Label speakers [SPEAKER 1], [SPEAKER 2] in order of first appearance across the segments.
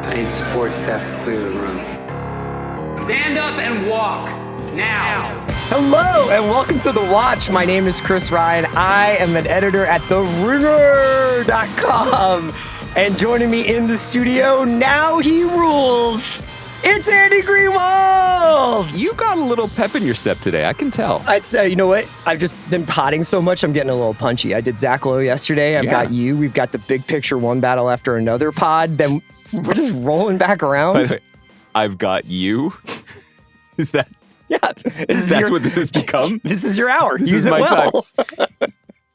[SPEAKER 1] I need support staff to clear the room. Stand up and walk now.
[SPEAKER 2] Hello and welcome to The Watch. My name is Chris Ryan. I am an editor at TheRinger.com. And joining me in the studio, now he rules. It's Andy Greenwald.
[SPEAKER 3] You got a little pep in your step today. I can tell.
[SPEAKER 2] I'd say, you know what? I've just been potting so much, I'm getting a little punchy. I did Zach Lowe yesterday. I've got you. We've got the big picture one battle after another pod. Then we're just rolling back around.
[SPEAKER 3] By the way, I've got you. Is that?
[SPEAKER 2] Yeah.
[SPEAKER 3] That's what this has become?
[SPEAKER 2] This is your hour.
[SPEAKER 3] This
[SPEAKER 2] Use
[SPEAKER 3] is
[SPEAKER 2] it
[SPEAKER 3] my
[SPEAKER 2] well.
[SPEAKER 3] time.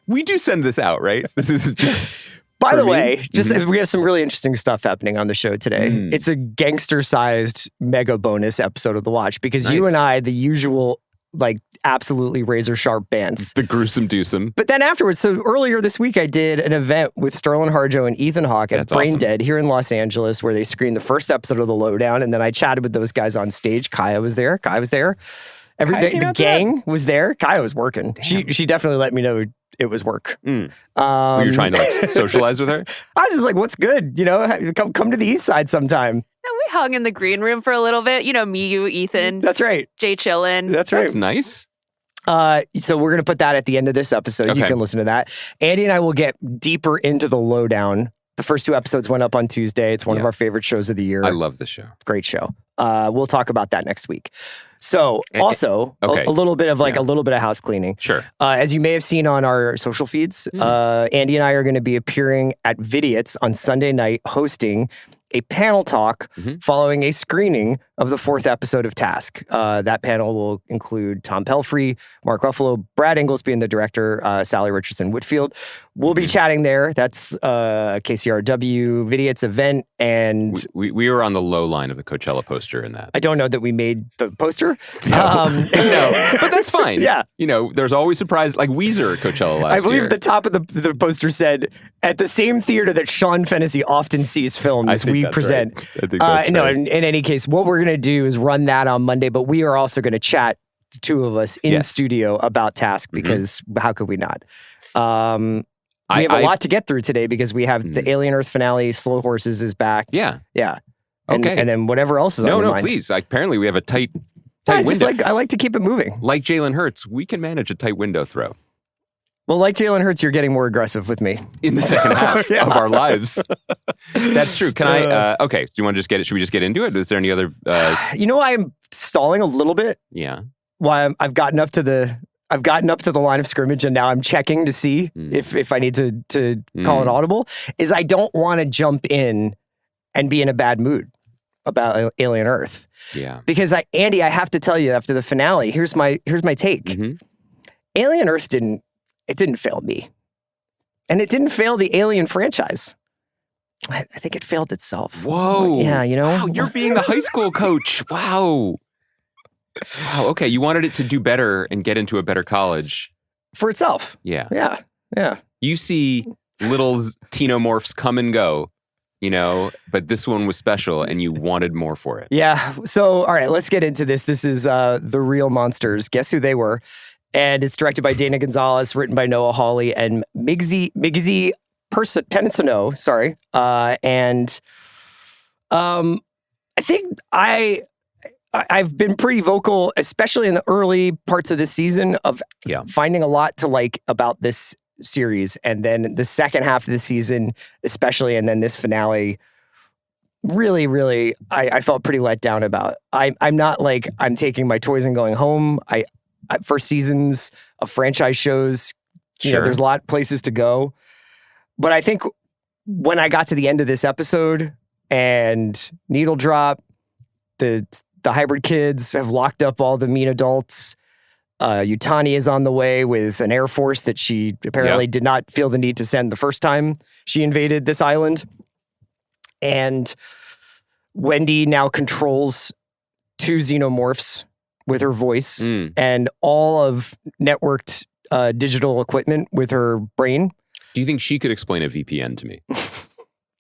[SPEAKER 3] We do send this out, right? This is just...
[SPEAKER 2] By the way, we have some really interesting stuff happening on the show today. It's a gangster-sized mega bonus episode of The Watch because you and I, the usual, like, absolutely razor-sharp bands.
[SPEAKER 3] The gruesome dewsome.
[SPEAKER 2] But then afterwards, so earlier this week, I did an event with Sterlin Harjo and Ethan Hawke at Brain Dead here in Los Angeles where they screened the first episode of The Lowdown, and then I chatted with those guys on stage. Kaya was there. The gang was there. Kaya was working. She definitely let me know it was work.
[SPEAKER 3] Were you trying to like socialize with her?
[SPEAKER 2] I was just like, what's good? You know, come to the east side sometime.
[SPEAKER 4] No, we hung in the green room for a little bit. You know, me, you, Ethan.
[SPEAKER 2] That's right.
[SPEAKER 4] Jay chillin'.
[SPEAKER 2] That's right.
[SPEAKER 3] That's nice.
[SPEAKER 2] So we're going to put that at the end of this episode. Okay. You can listen to that. Andy and I will get deeper into The Lowdown. The first two episodes went up on Tuesday. It's one of our favorite shows of the year.
[SPEAKER 3] I love this show.
[SPEAKER 2] Great show. We'll talk about that next week. So also a little bit of a little bit of house cleaning.
[SPEAKER 3] Sure.
[SPEAKER 2] As you may have seen on our social feeds, Andy and I are going to be appearing at Vidiots on Sunday night hosting a panel talk following a screening of the fourth episode of Task. That panel will include Tom Pelfrey, Mark Ruffalo, Brad Inglesby, and the director, Sally Richardson Whitfield. We'll be chatting there. That's KCRW Vidiots event. And
[SPEAKER 3] we were on the low line of the Coachella poster in that.
[SPEAKER 2] I don't know that we made the poster.
[SPEAKER 3] No, but that's fine.
[SPEAKER 2] Yeah.
[SPEAKER 3] You know, there's always surprises like Weezer at Coachella last year.
[SPEAKER 2] I believe the top of the poster said, at the same theater that Sean Fennessy often sees films, we present.
[SPEAKER 3] Right. I think that's
[SPEAKER 2] no,
[SPEAKER 3] right.
[SPEAKER 2] in any case, what we're going to do is run that on Monday, but we are also going to chat, the two of us, in studio about Task because how could we not? We have a lot to get through today because we have the Alien Earth finale, Slow Horses is back.
[SPEAKER 3] Yeah.
[SPEAKER 2] Yeah. And then whatever else is on your mind.
[SPEAKER 3] No, please. Apparently we have a tight window.
[SPEAKER 2] I like to keep it moving.
[SPEAKER 3] Like Jalen Hurts, we can manage a tight window throw.
[SPEAKER 2] Well, like Jalen Hurts, you're getting more aggressive with me.
[SPEAKER 3] In the second half of our lives. That's true. Can I, okay, do you want to just get it? Should we just get into it? Is there any other?
[SPEAKER 2] You know, I'm stalling a little bit.
[SPEAKER 3] Yeah.
[SPEAKER 2] Why I've gotten up to the line of scrimmage and now I'm checking to see if I need to call an audible, is I don't want to jump in and be in a bad mood about Alien Earth.
[SPEAKER 3] Yeah.
[SPEAKER 2] Because Andy, I have to tell you after the finale, here's my take. Alien Earth didn't fail me. And it didn't fail the Alien franchise. I think it failed itself.
[SPEAKER 3] Whoa.
[SPEAKER 2] Yeah, you know?
[SPEAKER 3] Wow, you're being the high school coach. Wow. Wow, okay. You wanted it to do better and get into a better college.
[SPEAKER 2] For itself.
[SPEAKER 3] Yeah.
[SPEAKER 2] Yeah.
[SPEAKER 3] You see little xenomorphs come and go, you know, but this one was special and you wanted more for it.
[SPEAKER 2] Yeah. So, all right, let's get into this. This is The Real Monsters. Guess who they were? And it's directed by Dana Gonzalez, written by Noah Hawley and Migsy Pensano, sorry. And I think I've been pretty vocal, especially in the early parts of this season, of finding a lot to like about this series. And then the second half of the season, especially, and then this finale, really, really, I felt pretty let down about. I'm not like I'm taking my toys and going home. For seasons of franchise shows, you know, there's a lot of places to go. But I think when I got to the end of this episode and Needle Drop, the hybrid kids have locked up all the mean adults. Yutani is on the way with an air force that she apparently did not feel the need to send the first time she invaded this island. And Wendy now controls two xenomorphs with her voice and all of networked digital equipment with her brain.
[SPEAKER 3] Do you think she could explain a VPN to me?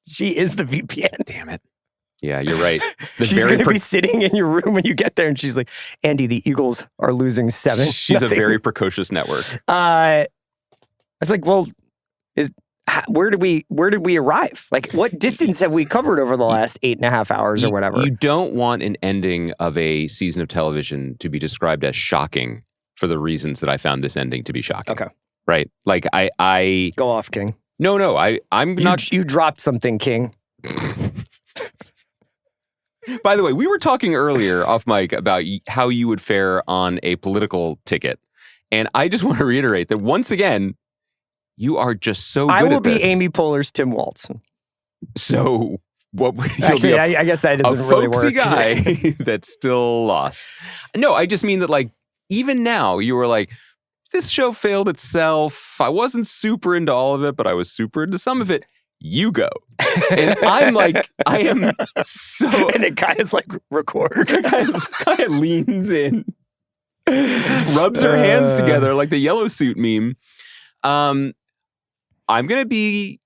[SPEAKER 2] She is the VPN.
[SPEAKER 3] Damn it. Yeah, you're right.
[SPEAKER 2] She's going to be sitting in your room when you get there and she's like, Andy, the Eagles are losing 7.
[SPEAKER 3] She's a very precocious network.
[SPEAKER 2] I was like, well, where did we arrive? Like, what distance have we covered over the last 8.5 hours or whatever?
[SPEAKER 3] You don't want an ending of a season of television to be described as shocking for the reasons that I found this ending to be shocking.
[SPEAKER 2] Okay.
[SPEAKER 3] Right? Like, I
[SPEAKER 2] Go off, King.
[SPEAKER 3] No, I'm not.
[SPEAKER 2] You dropped something, King.
[SPEAKER 3] By the way, we were talking earlier off mic about how you would fare on a political ticket. And I just want to reiterate that once again, you are just so good
[SPEAKER 2] I will
[SPEAKER 3] at this.
[SPEAKER 2] be Amy Poehler's Tim Waltz.
[SPEAKER 3] So what?
[SPEAKER 2] Actually, I guess that doesn't really work.
[SPEAKER 3] A folksy guy that's still lost. No, I just mean that, like, even now you were like, this show failed itself. I wasn't super into all of it, but I was super into some of it. You go. And I'm like, I am so...
[SPEAKER 2] And the guy is like, record.
[SPEAKER 3] The guy leans in, rubs her hands together like the yellow suit meme. I'm gonna be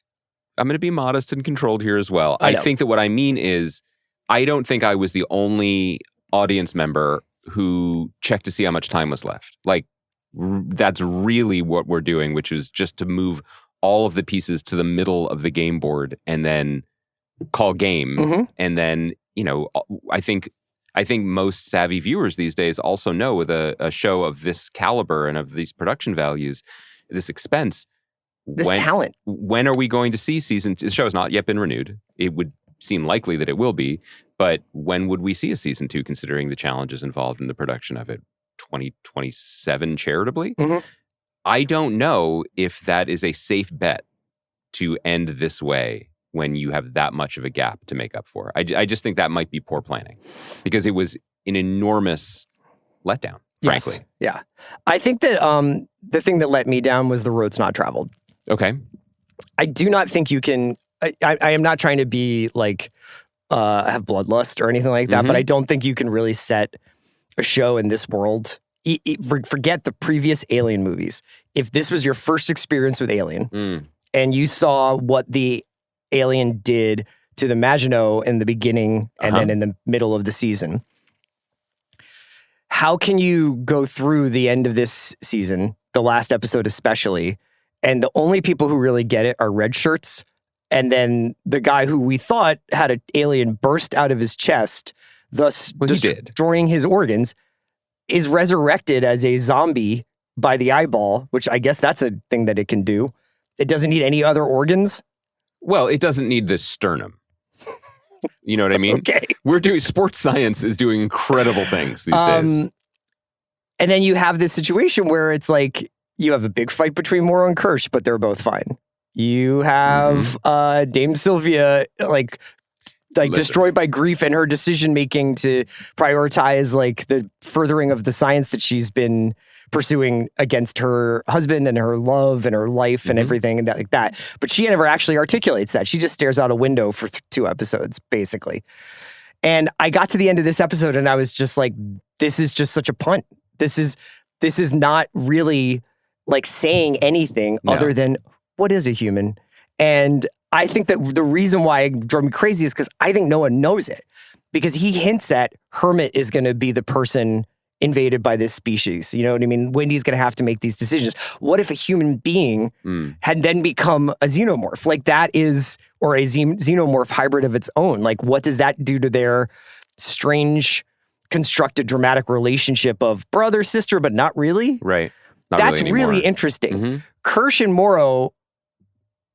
[SPEAKER 3] modest and controlled here as well. I think that what I mean is, I don't think I was the only audience member who checked to see how much time was left. Like, that's really what we're doing, which is just to move all of the pieces to the middle of the game board and then call game.
[SPEAKER 2] Mm-hmm.
[SPEAKER 3] And then, I think most savvy viewers these days also know, with a show of this caliber and of these production values, this expense,
[SPEAKER 2] talent.
[SPEAKER 3] When are we going to see season 2? The show has not yet been renewed. It would seem likely that it will be, but when would we see a season 2, considering the challenges involved in the production of it? 2027 charitably?
[SPEAKER 2] Mm-hmm.
[SPEAKER 3] I don't know if that is a safe bet to end this way when you have that much of a gap to make up for. I just think that might be poor planning, because it was an enormous letdown, frankly.
[SPEAKER 2] Yes. Yeah. I think that the thing that let me down was the roads not traveled.
[SPEAKER 3] Okay.
[SPEAKER 2] I do not think you can... I am not trying to be like, have bloodlust or anything like that,
[SPEAKER 3] Mm-hmm.
[SPEAKER 2] but I don't think you can really set a show in this world... Forget the previous Alien movies. If this was your first experience with Alien and you saw what the alien did to the Maginot in the beginning and then in the middle of the season, how can you go through the end of this season, the last episode especially, and the only people who really get it are red shirts, and then the guy who we thought had an alien burst out of his chest, thus destroying his organs, is resurrected as a zombie by the eyeball, which I guess that's a thing that it can do. It doesn't need any other organs.
[SPEAKER 3] Well, it doesn't need the sternum. You know what I mean?
[SPEAKER 2] Okay.
[SPEAKER 3] Sports science is doing incredible things these days.
[SPEAKER 2] And then you have this situation where it's like, you have a big fight between Morrow and Kirsch, but they're both fine. You have Dame Sylvia, destroyed by grief and her decision making to prioritize like the furthering of the science that she's been pursuing against her husband and her love and her life and everything and that like that. But she never actually articulates that. She just stares out a window for 2 episodes, basically. And I got to the end of this episode and I was just like, this is just such a punt. This is not really like saying anything other than, what is a human? And I think that the reason why it drove me crazy is because I think no one knows it. Because he hints at Hermit is going to be the person invaded by this species. You know what I mean? Wendy's going to have to make these decisions. What if a human being had then become a xenomorph? Like that is, or a xenomorph hybrid of its own. Like what does that do to their strange, constructed, dramatic relationship of brother, sister, but not really?
[SPEAKER 3] Right.
[SPEAKER 2] That's really interesting.
[SPEAKER 3] Mm-hmm.
[SPEAKER 2] Kirsch and Morrow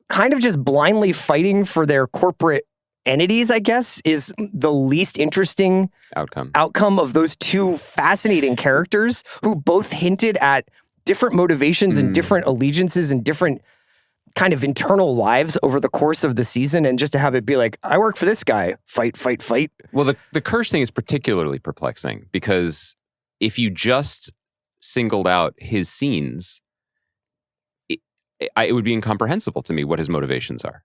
[SPEAKER 2] kind of just blindly fighting for their corporate entities, I guess, is the least interesting outcome of those 2 fascinating characters who both hinted at different motivations and different allegiances and different kind of internal lives over the course of the season. And just to have it be like, I work for this guy, fight, fight, fight.
[SPEAKER 3] Well, the Kirsch thing is particularly perplexing because if you just singled out his scenes, it would be incomprehensible to me what his motivations are.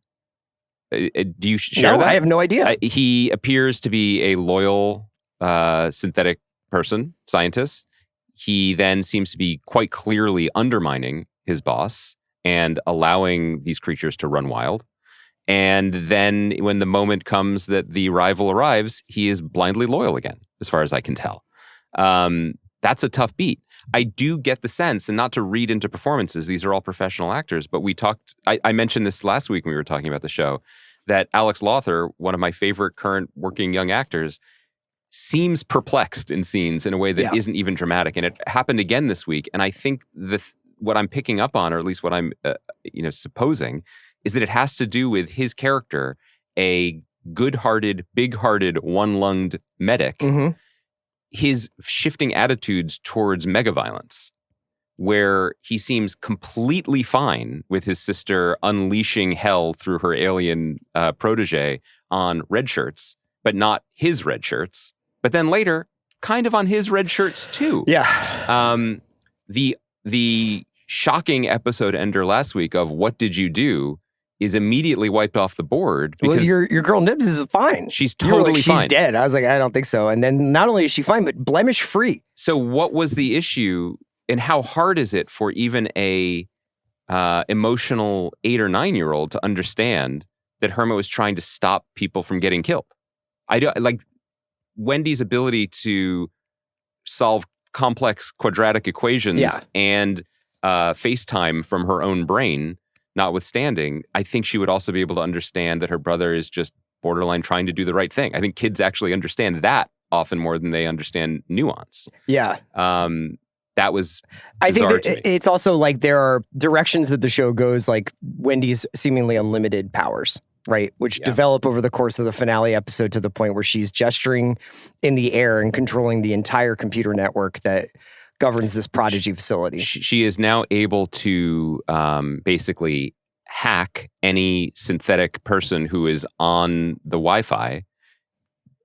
[SPEAKER 3] Do you share that?
[SPEAKER 2] I have no idea.
[SPEAKER 3] He appears to be a loyal synthetic scientist. He then seems to be quite clearly undermining his boss and allowing these creatures to run wild. And then when the moment comes that the rival arrives, he is blindly loyal again, as far as I can tell. That's a tough beat. I do get the sense, and not to read into performances, these are all professional actors, but I mentioned this last week when we were talking about the show, that Alex Lothar, one of my favorite current working young actors, seems perplexed in scenes in a way that isn't even dramatic. And it happened again this week. And I think what I'm picking up on, or at least what I'm supposing, is that it has to do with his character, a good-hearted, big-hearted, one-lunged medic, his shifting attitudes towards mega-violence, where he seems completely fine with his sister unleashing hell through her alien protege on red shirts, but not his red shirts. But then later, kind of on his red shirts too.
[SPEAKER 2] Yeah.
[SPEAKER 3] The shocking episode ender last week of What Did You Do is immediately wiped off the board. Because
[SPEAKER 2] your girl Nibs is fine.
[SPEAKER 3] She's totally fine.
[SPEAKER 2] She's dead. I was like, I don't think so. And then not only is she fine, but blemish free.
[SPEAKER 3] So what was the issue, and how hard is it for even a emotional 8 or 9-year-old to understand that Hermit was trying to stop people from getting killed? I don't like Wendy's ability to solve complex quadratic equations and FaceTime from her own brain notwithstanding. I think she would also be able to understand that her brother is just borderline trying to do the right thing. I think kids actually understand that often more than they understand nuance.
[SPEAKER 2] Yeah.
[SPEAKER 3] That was
[SPEAKER 2] I think
[SPEAKER 3] bizarre to me.
[SPEAKER 2] it's also like there are directions that the show goes, like Wendy's seemingly unlimited powers, right? Which develop over the course of the finale episode to the point where she's gesturing in the air and controlling the entire computer network that governs this prodigy facility.
[SPEAKER 3] She is now able to basically hack any synthetic person who is on the Wi-Fi,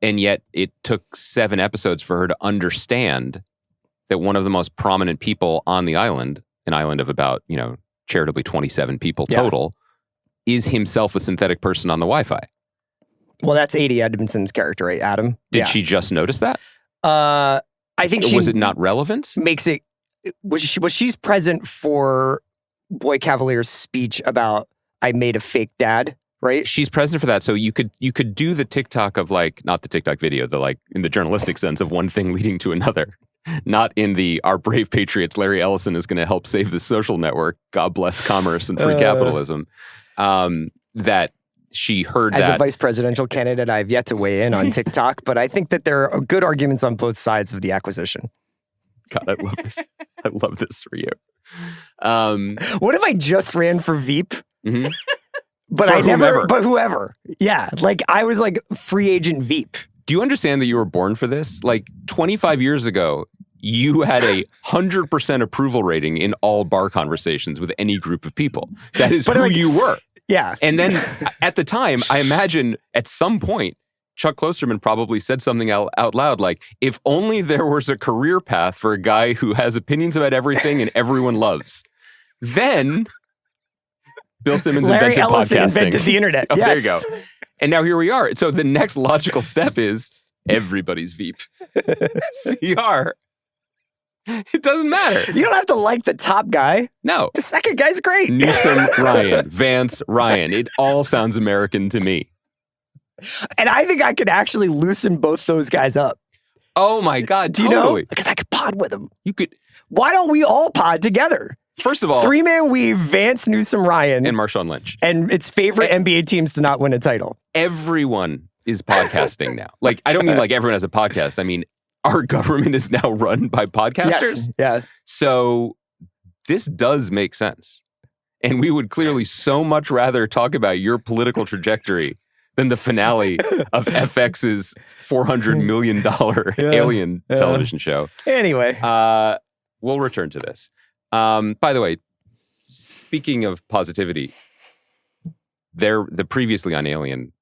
[SPEAKER 3] and yet it took 7 episodes for her to understand that one of the most prominent people on the island, an island of about, charitably 27 people total, is himself a synthetic person on the Wi-Fi.
[SPEAKER 2] Well, that's A.D. Edmondson's character, right, Adam?
[SPEAKER 3] Did she just notice that?
[SPEAKER 2] I think
[SPEAKER 3] was it not relevant?
[SPEAKER 2] Makes it was she's present for Boy Cavalier's speech about I made a fake dad, right?
[SPEAKER 3] She's present for that. So you could do the TikTok of not the TikTok video, in the journalistic sense of one thing leading to another. Not in the our brave patriots, Larry Ellison is going to help save the social network. God bless commerce and free capitalism. That she heard
[SPEAKER 2] as
[SPEAKER 3] that.
[SPEAKER 2] a vice presidential candidate, I've yet to weigh in on TikTok, but I think that there are good arguments on both sides of the acquisition.
[SPEAKER 3] God, I love this. I love this for you.
[SPEAKER 2] What if I just ran for Veep?
[SPEAKER 3] Mm-hmm.
[SPEAKER 2] But
[SPEAKER 3] for
[SPEAKER 2] I never,
[SPEAKER 3] whomever.
[SPEAKER 2] but whoever. Yeah. I was free agent Veep.
[SPEAKER 3] Do you understand that you were born for this? 25 years ago, you had a 100% approval rating in all bar conversations with any group of people. That is who you were.
[SPEAKER 2] Yeah.
[SPEAKER 3] And then at the time, I imagine at some point, Chuck Klosterman probably said something out loud like, if only there was a career path for a guy who has opinions about everything and everyone loves. Then Bill Simmons
[SPEAKER 2] Larry
[SPEAKER 3] invented
[SPEAKER 2] Ellison
[SPEAKER 3] podcasting.
[SPEAKER 2] invented the internet.
[SPEAKER 3] Oh,
[SPEAKER 2] yes.
[SPEAKER 3] there you go. And now here we are. So the next logical step is everybody's Veep. CR. It doesn't matter.
[SPEAKER 2] You don't have to like the top guy.
[SPEAKER 3] No.
[SPEAKER 2] The second guy's great.
[SPEAKER 3] Newsom, Ryan, Vance, Ryan. It all sounds American to me.
[SPEAKER 2] And I think I could actually loosen both those guys up.
[SPEAKER 3] Oh my God,
[SPEAKER 2] Do you
[SPEAKER 3] totally.
[SPEAKER 2] know? Because I could pod with them.
[SPEAKER 3] You could.
[SPEAKER 2] Why don't we all pod together?
[SPEAKER 3] First of all,
[SPEAKER 2] 3-man weave, Vance, Newsom, Ryan.
[SPEAKER 3] and Marshawn Lynch.
[SPEAKER 2] And its favorite NBA teams to not win a title.
[SPEAKER 3] Everyone is podcasting now. I don't mean everyone has a podcast. I mean, our government is now run by podcasters.
[SPEAKER 2] Yes. Yeah.
[SPEAKER 3] So this does make sense. And we would clearly so much rather talk about your political trajectory than the finale of FX's $400 million alien television show.
[SPEAKER 2] Anyway.
[SPEAKER 3] We'll return to this. By the way, speaking of positivity, the previously on Alien.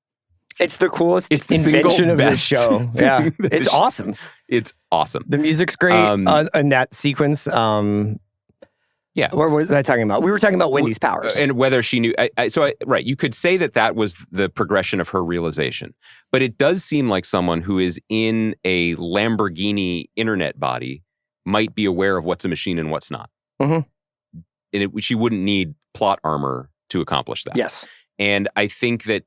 [SPEAKER 2] It's the coolest
[SPEAKER 3] It's the
[SPEAKER 2] invention
[SPEAKER 3] single
[SPEAKER 2] of the
[SPEAKER 3] best
[SPEAKER 2] show. Yeah.
[SPEAKER 3] thing that
[SPEAKER 2] It's awesome.
[SPEAKER 3] It's awesome.
[SPEAKER 2] The music's great in that sequence.
[SPEAKER 3] Yeah.
[SPEAKER 2] What was I talking about? We were talking about Wendy's powers.
[SPEAKER 3] And whether she knew. Right. You could say that was the progression of her realization. But it does seem like someone who is in a Lamborghini internet body might be aware of what's a machine and what's not.
[SPEAKER 2] Mm-hmm.
[SPEAKER 3] And she wouldn't need plot armor to accomplish that.
[SPEAKER 2] Yes.
[SPEAKER 3] And I think that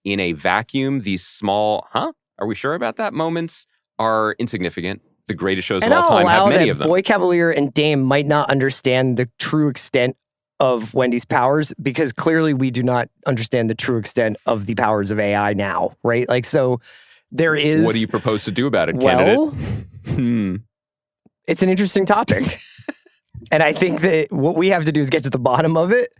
[SPEAKER 3] in a vacuum, these small, are we sure about that moments are insignificant. the greatest shows of
[SPEAKER 2] And
[SPEAKER 3] all
[SPEAKER 2] I'll
[SPEAKER 3] time
[SPEAKER 2] allow
[SPEAKER 3] have many
[SPEAKER 2] that
[SPEAKER 3] of them.
[SPEAKER 2] Boy Cavalier and Dame might not understand the true extent of Wendy's powers because clearly we do not understand the true extent of the powers of AI now, right? Like, so there is...
[SPEAKER 3] What do you propose to do about it, candidate?
[SPEAKER 2] Well, it's an interesting topic. And I think that what we have to do is get to the bottom of it,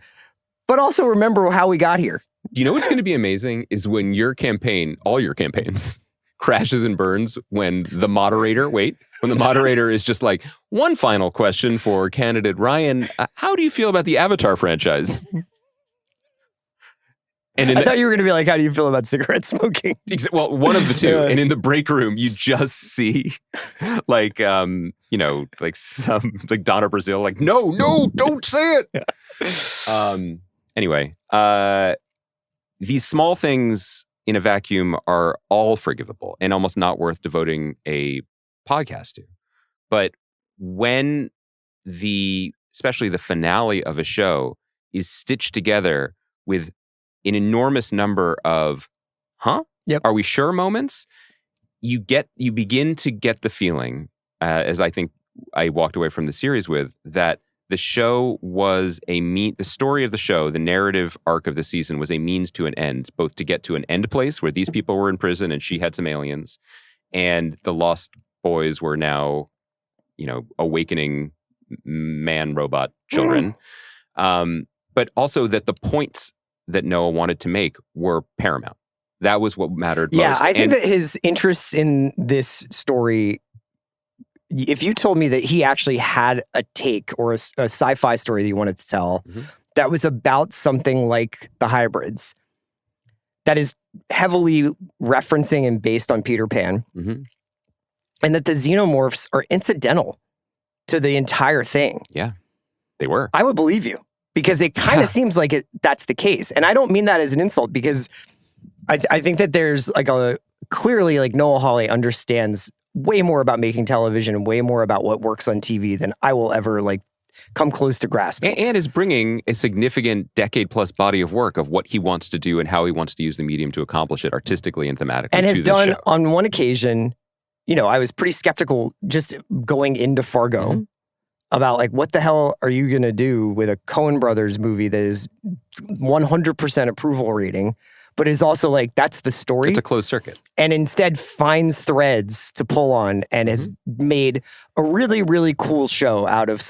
[SPEAKER 2] but also remember how we got here.
[SPEAKER 3] Do you know what's going to be amazing is when your campaign, all your campaigns, crashes and burns when the moderator is just like, one final question for candidate Ryan. How do you feel about the Avatar franchise? And
[SPEAKER 2] I thought you were going to be like, how do you feel about cigarette smoking?
[SPEAKER 3] Well, one of the two. And in the break room, you just see like, like some, like Donna Brazil, like, no, don't say it. Anyway, these small things in a vacuum are all forgivable and almost not worth devoting a podcast to. But when especially the finale of a show is stitched together with an enormous number of,
[SPEAKER 2] Yep.
[SPEAKER 3] are we sure moments? You begin to get the feeling, as I think I walked away from the series with, that the show was the story of the show, the narrative arc of the season was a means to an end, both to get to an end place where these people were in prison and she had some aliens, and the Lost Boys were now, awakening man-robot children. But also that the points that Noah wanted to make were paramount. That was what mattered most.
[SPEAKER 2] Yeah, I think that his interests in this story, if you told me that he actually had a take or a sci-fi story that he wanted to tell that was about something like the hybrids, that is heavily referencing and based on Peter Pan, and that the xenomorphs are incidental to the entire thing.
[SPEAKER 3] Yeah, they were.
[SPEAKER 2] I would believe you because it kind of seems like that's the case. And I don't mean that as an insult because I think that there's like clearly like Noah Hawley understands way more about making television and way more about what works on TV than I will ever like come close to grasping.
[SPEAKER 3] And is bringing a significant decade-plus body of work of what he wants to do and how he wants to use the medium to accomplish it artistically and thematically.
[SPEAKER 2] And has
[SPEAKER 3] to
[SPEAKER 2] done,
[SPEAKER 3] the show.
[SPEAKER 2] on one occasion, I was pretty skeptical just going into Fargo about like, what the hell are you going to do with a Coen Brothers movie that is 100% approval rating, but is also like, that's the story.
[SPEAKER 3] It's a closed circuit.
[SPEAKER 2] And instead finds threads to pull on and has made a really, really cool show out of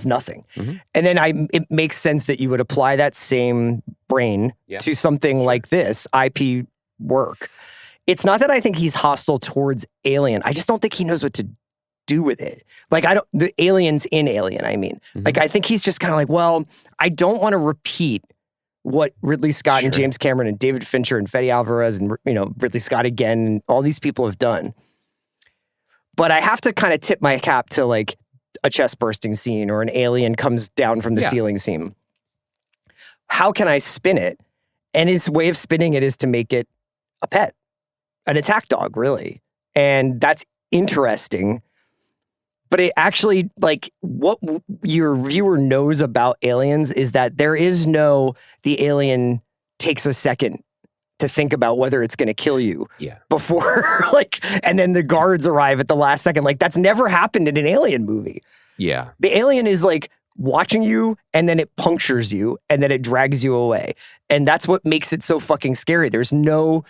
[SPEAKER 2] nothing. And then it makes sense that you would apply that same brain to something like this IP work. It's not that I think he's hostile towards Alien. I just don't think he knows what to do with it. Like, the aliens in Alien, I mean. Like, I think he's just kind of like, well, I don't want to repeat what Ridley Scott and James Cameron and David Fincher and Fede Alvarez and, Ridley Scott again, and all these people have done. But I have to kind of tip my cap to like a chest bursting scene or an alien comes down from the ceiling scene. How can I spin it? And his way of spinning it is to make it a pet, an attack dog, really. And that's interesting. But it actually, like, what your viewer knows about aliens is that there is the alien takes a second to think about whether it's going to kill you before, and then the guards arrive at the last second. Like, that's never happened in an alien movie.
[SPEAKER 3] Yeah.
[SPEAKER 2] The alien is like watching you and then it punctures you and then it drags you away. And that's what makes it so fucking scary. There's no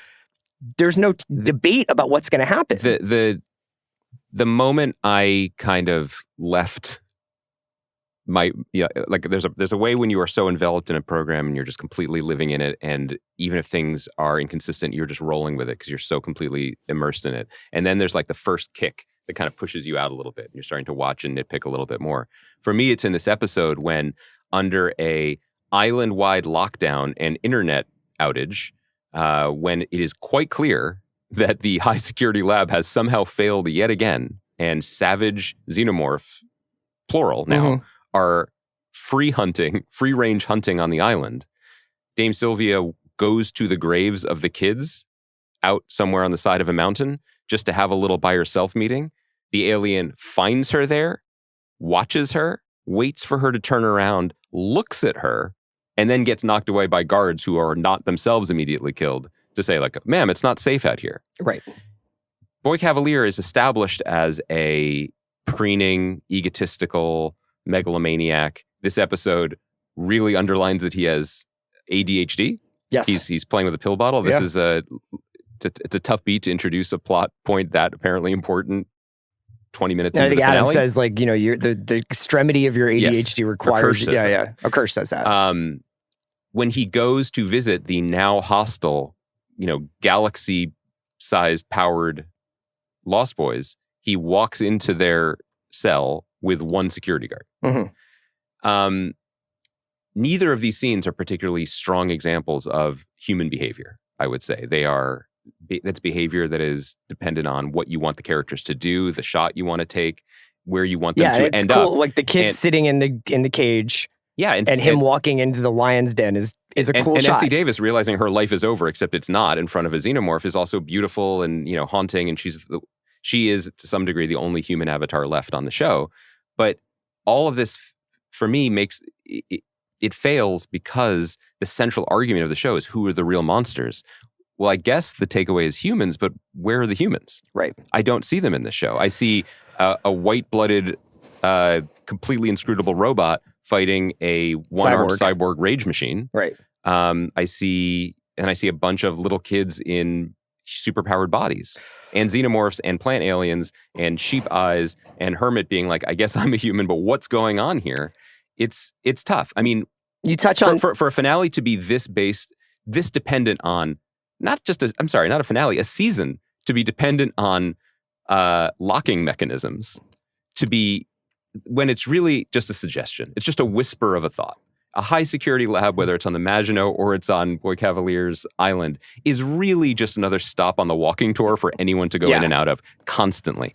[SPEAKER 2] debate about what's going to happen.
[SPEAKER 3] The moment I kind of left there's a way when you are so enveloped in a program and you're just completely living in it, and even if things are inconsistent, you're just rolling with it because you're so completely immersed in it. And then there's like the first kick that kind of pushes you out a little bit, and you're starting to watch and nitpick a little bit more. For me, it's in this episode when, under a island-wide lockdown and internet outage, when it is quite clear that the high security lab has somehow failed yet again, and savage xenomorph, plural now, are free range hunting on the island. Dame Sylvia goes to the graves of the kids out somewhere on the side of a mountain just to have a little by herself meeting. The alien finds her there, watches her, waits for her to turn around, looks at her, and then gets knocked away by guards who are not themselves immediately killed to say, like, ma'am, it's not safe out here.
[SPEAKER 2] Right.
[SPEAKER 3] Boy Cavalier is established as a preening, egotistical megalomaniac. This episode really underlines that he has ADHD.
[SPEAKER 2] Yes.
[SPEAKER 3] He's playing with a pill bottle. This is it's a tough beat to introduce a plot point that apparently important 20 minutes into the finale.
[SPEAKER 2] Adam says, like, you know, the extremity of your ADHD requires... A curse says that.
[SPEAKER 3] When he goes to visit the now hostile, you know, galaxy-sized powered Lost Boys, he walks into their cell with one security guard.
[SPEAKER 2] Mm-hmm.
[SPEAKER 3] Neither of these scenes are particularly strong examples of human behavior, I would say. That's behavior that is dependent on what you want the characters to do, the shot you want to take, where you want them to end up.
[SPEAKER 2] Like the kid sitting in the cage.
[SPEAKER 3] Yeah,
[SPEAKER 2] and him walking into the lion's den is a cool shot. And
[SPEAKER 3] Essie Davis realizing her life is over, except it's not, in front of a xenomorph is also beautiful and, you know, haunting. And she is to some degree the only human avatar left on the show. But all of this, for me, makes it fails because the central argument of the show is who are the real monsters. Well, I guess the takeaway is humans, but where are the humans?
[SPEAKER 2] Right.
[SPEAKER 3] I don't see them in this show. I see a white-blooded, completely inscrutable robot fighting a one-armed cyborg rage machine.
[SPEAKER 2] Right.
[SPEAKER 3] I see a bunch of little kids in superpowered bodies and xenomorphs and plant aliens and sheep eyes and Hermit being like, I guess I'm a human, but what's going on here? It's tough. I mean,
[SPEAKER 2] you touch on
[SPEAKER 3] for a finale to be this dependent on not a finale, a season to be dependent on locking mechanisms to be when it's really just a suggestion. It's just a whisper of a thought. A high security lab, whether it's on the Maginot or it's on Boy Cavalier's island, is really just another stop on the walking tour for anyone to go in and out of constantly.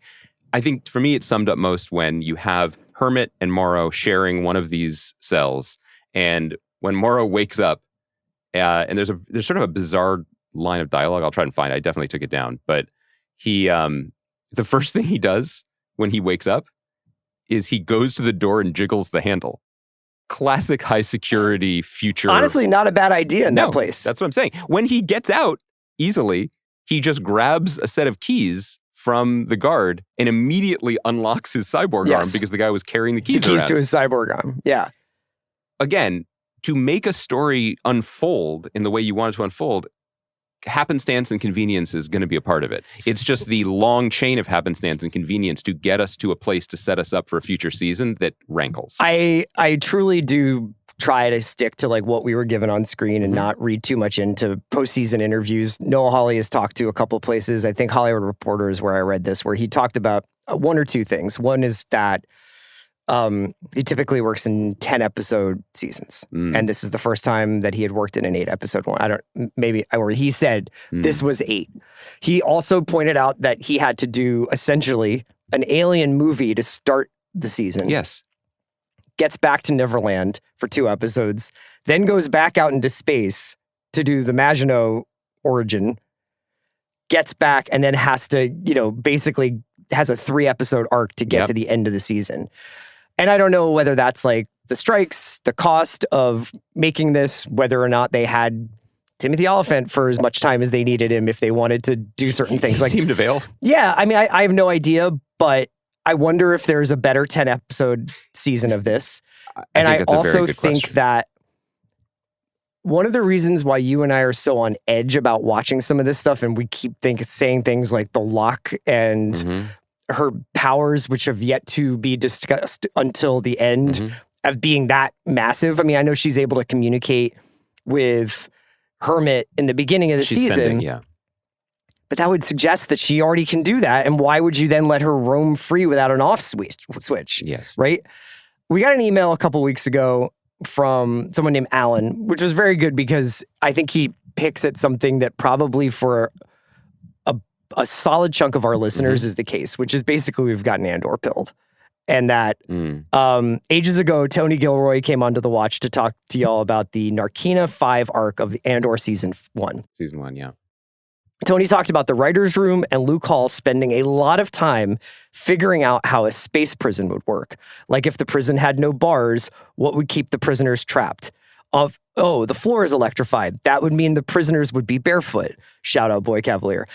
[SPEAKER 3] I think for me, it summed up most when you have Hermit and Morrow sharing one of these cells. And when Morrow wakes up, and there's sort of a bizarre line of dialogue. I'll try and find it. I definitely took it down. But he, the first thing he does when he wakes up is he goes to the door and jiggles the handle. Classic high security future.
[SPEAKER 2] Honestly, not a bad idea in that place.
[SPEAKER 3] That's what I'm saying. When he gets out easily, he just grabs a set of keys from the guard and immediately unlocks his cyborg arm because the guy was carrying the keys around.
[SPEAKER 2] To his cyborg arm. Yeah.
[SPEAKER 3] Again, to make a story unfold in the way you want it to unfold, happenstance and convenience is going to be a part of it. It's just the long chain of happenstance and convenience to get us to a place to set us up for a future season that rankles.
[SPEAKER 2] I truly do try to stick to like what we were given on screen and not read too much into postseason interviews. Noah Hawley has talked to a couple places. I think Hollywood Reporter is where I read this, where he talked about one or two things. One is that he typically works in 10-episode seasons. And this is the first time that he had worked in an 8-episode one. He said this was 8. He also pointed out that he had to do essentially an alien movie to start the season.
[SPEAKER 3] Yes.
[SPEAKER 2] Gets back to Neverland for 2 episodes, then goes back out into space to do the Maginot origin, gets back, and then has to, basically has a 3-episode arc to get to the end of the season. And I don't know whether that's like the strikes, the cost of making this, whether or not they had Timothy Oliphant for as much time as they needed him if they wanted to do certain things.
[SPEAKER 3] He seemed to fail.
[SPEAKER 2] Yeah, I mean, I have no idea, but I wonder if there's a better 10-episode season of this. And I also think that one of the reasons why you and I are so on edge about watching some of this stuff, and we keep saying things like the lock and her powers, which have yet to be discussed until the end, of being that massive. I mean, I know she's able to communicate with Hermit in the beginning of the season. But that would suggest that she already can do that. And why would you then let her roam free without an off switch?
[SPEAKER 3] Yes.
[SPEAKER 2] Right? We got an email a couple weeks ago from someone named Alan, which was very good because I think he picks at something that probably for a solid chunk of our listeners is the case, which is basically we've gotten Andor pilled. And that ages ago, Tony Gilroy came onto The Watch to talk to y'all about the Narkina 5 arc of the Andor Season 1.
[SPEAKER 3] Season 1, yeah.
[SPEAKER 2] Tony talked about the writer's room and Luke Hall spending a lot of time figuring out how a space prison would work. Like if the prison had no bars, what would keep the prisoners trapped? The floor is electrified. That would mean the prisoners would be barefoot. Shout out Boy Cavalier.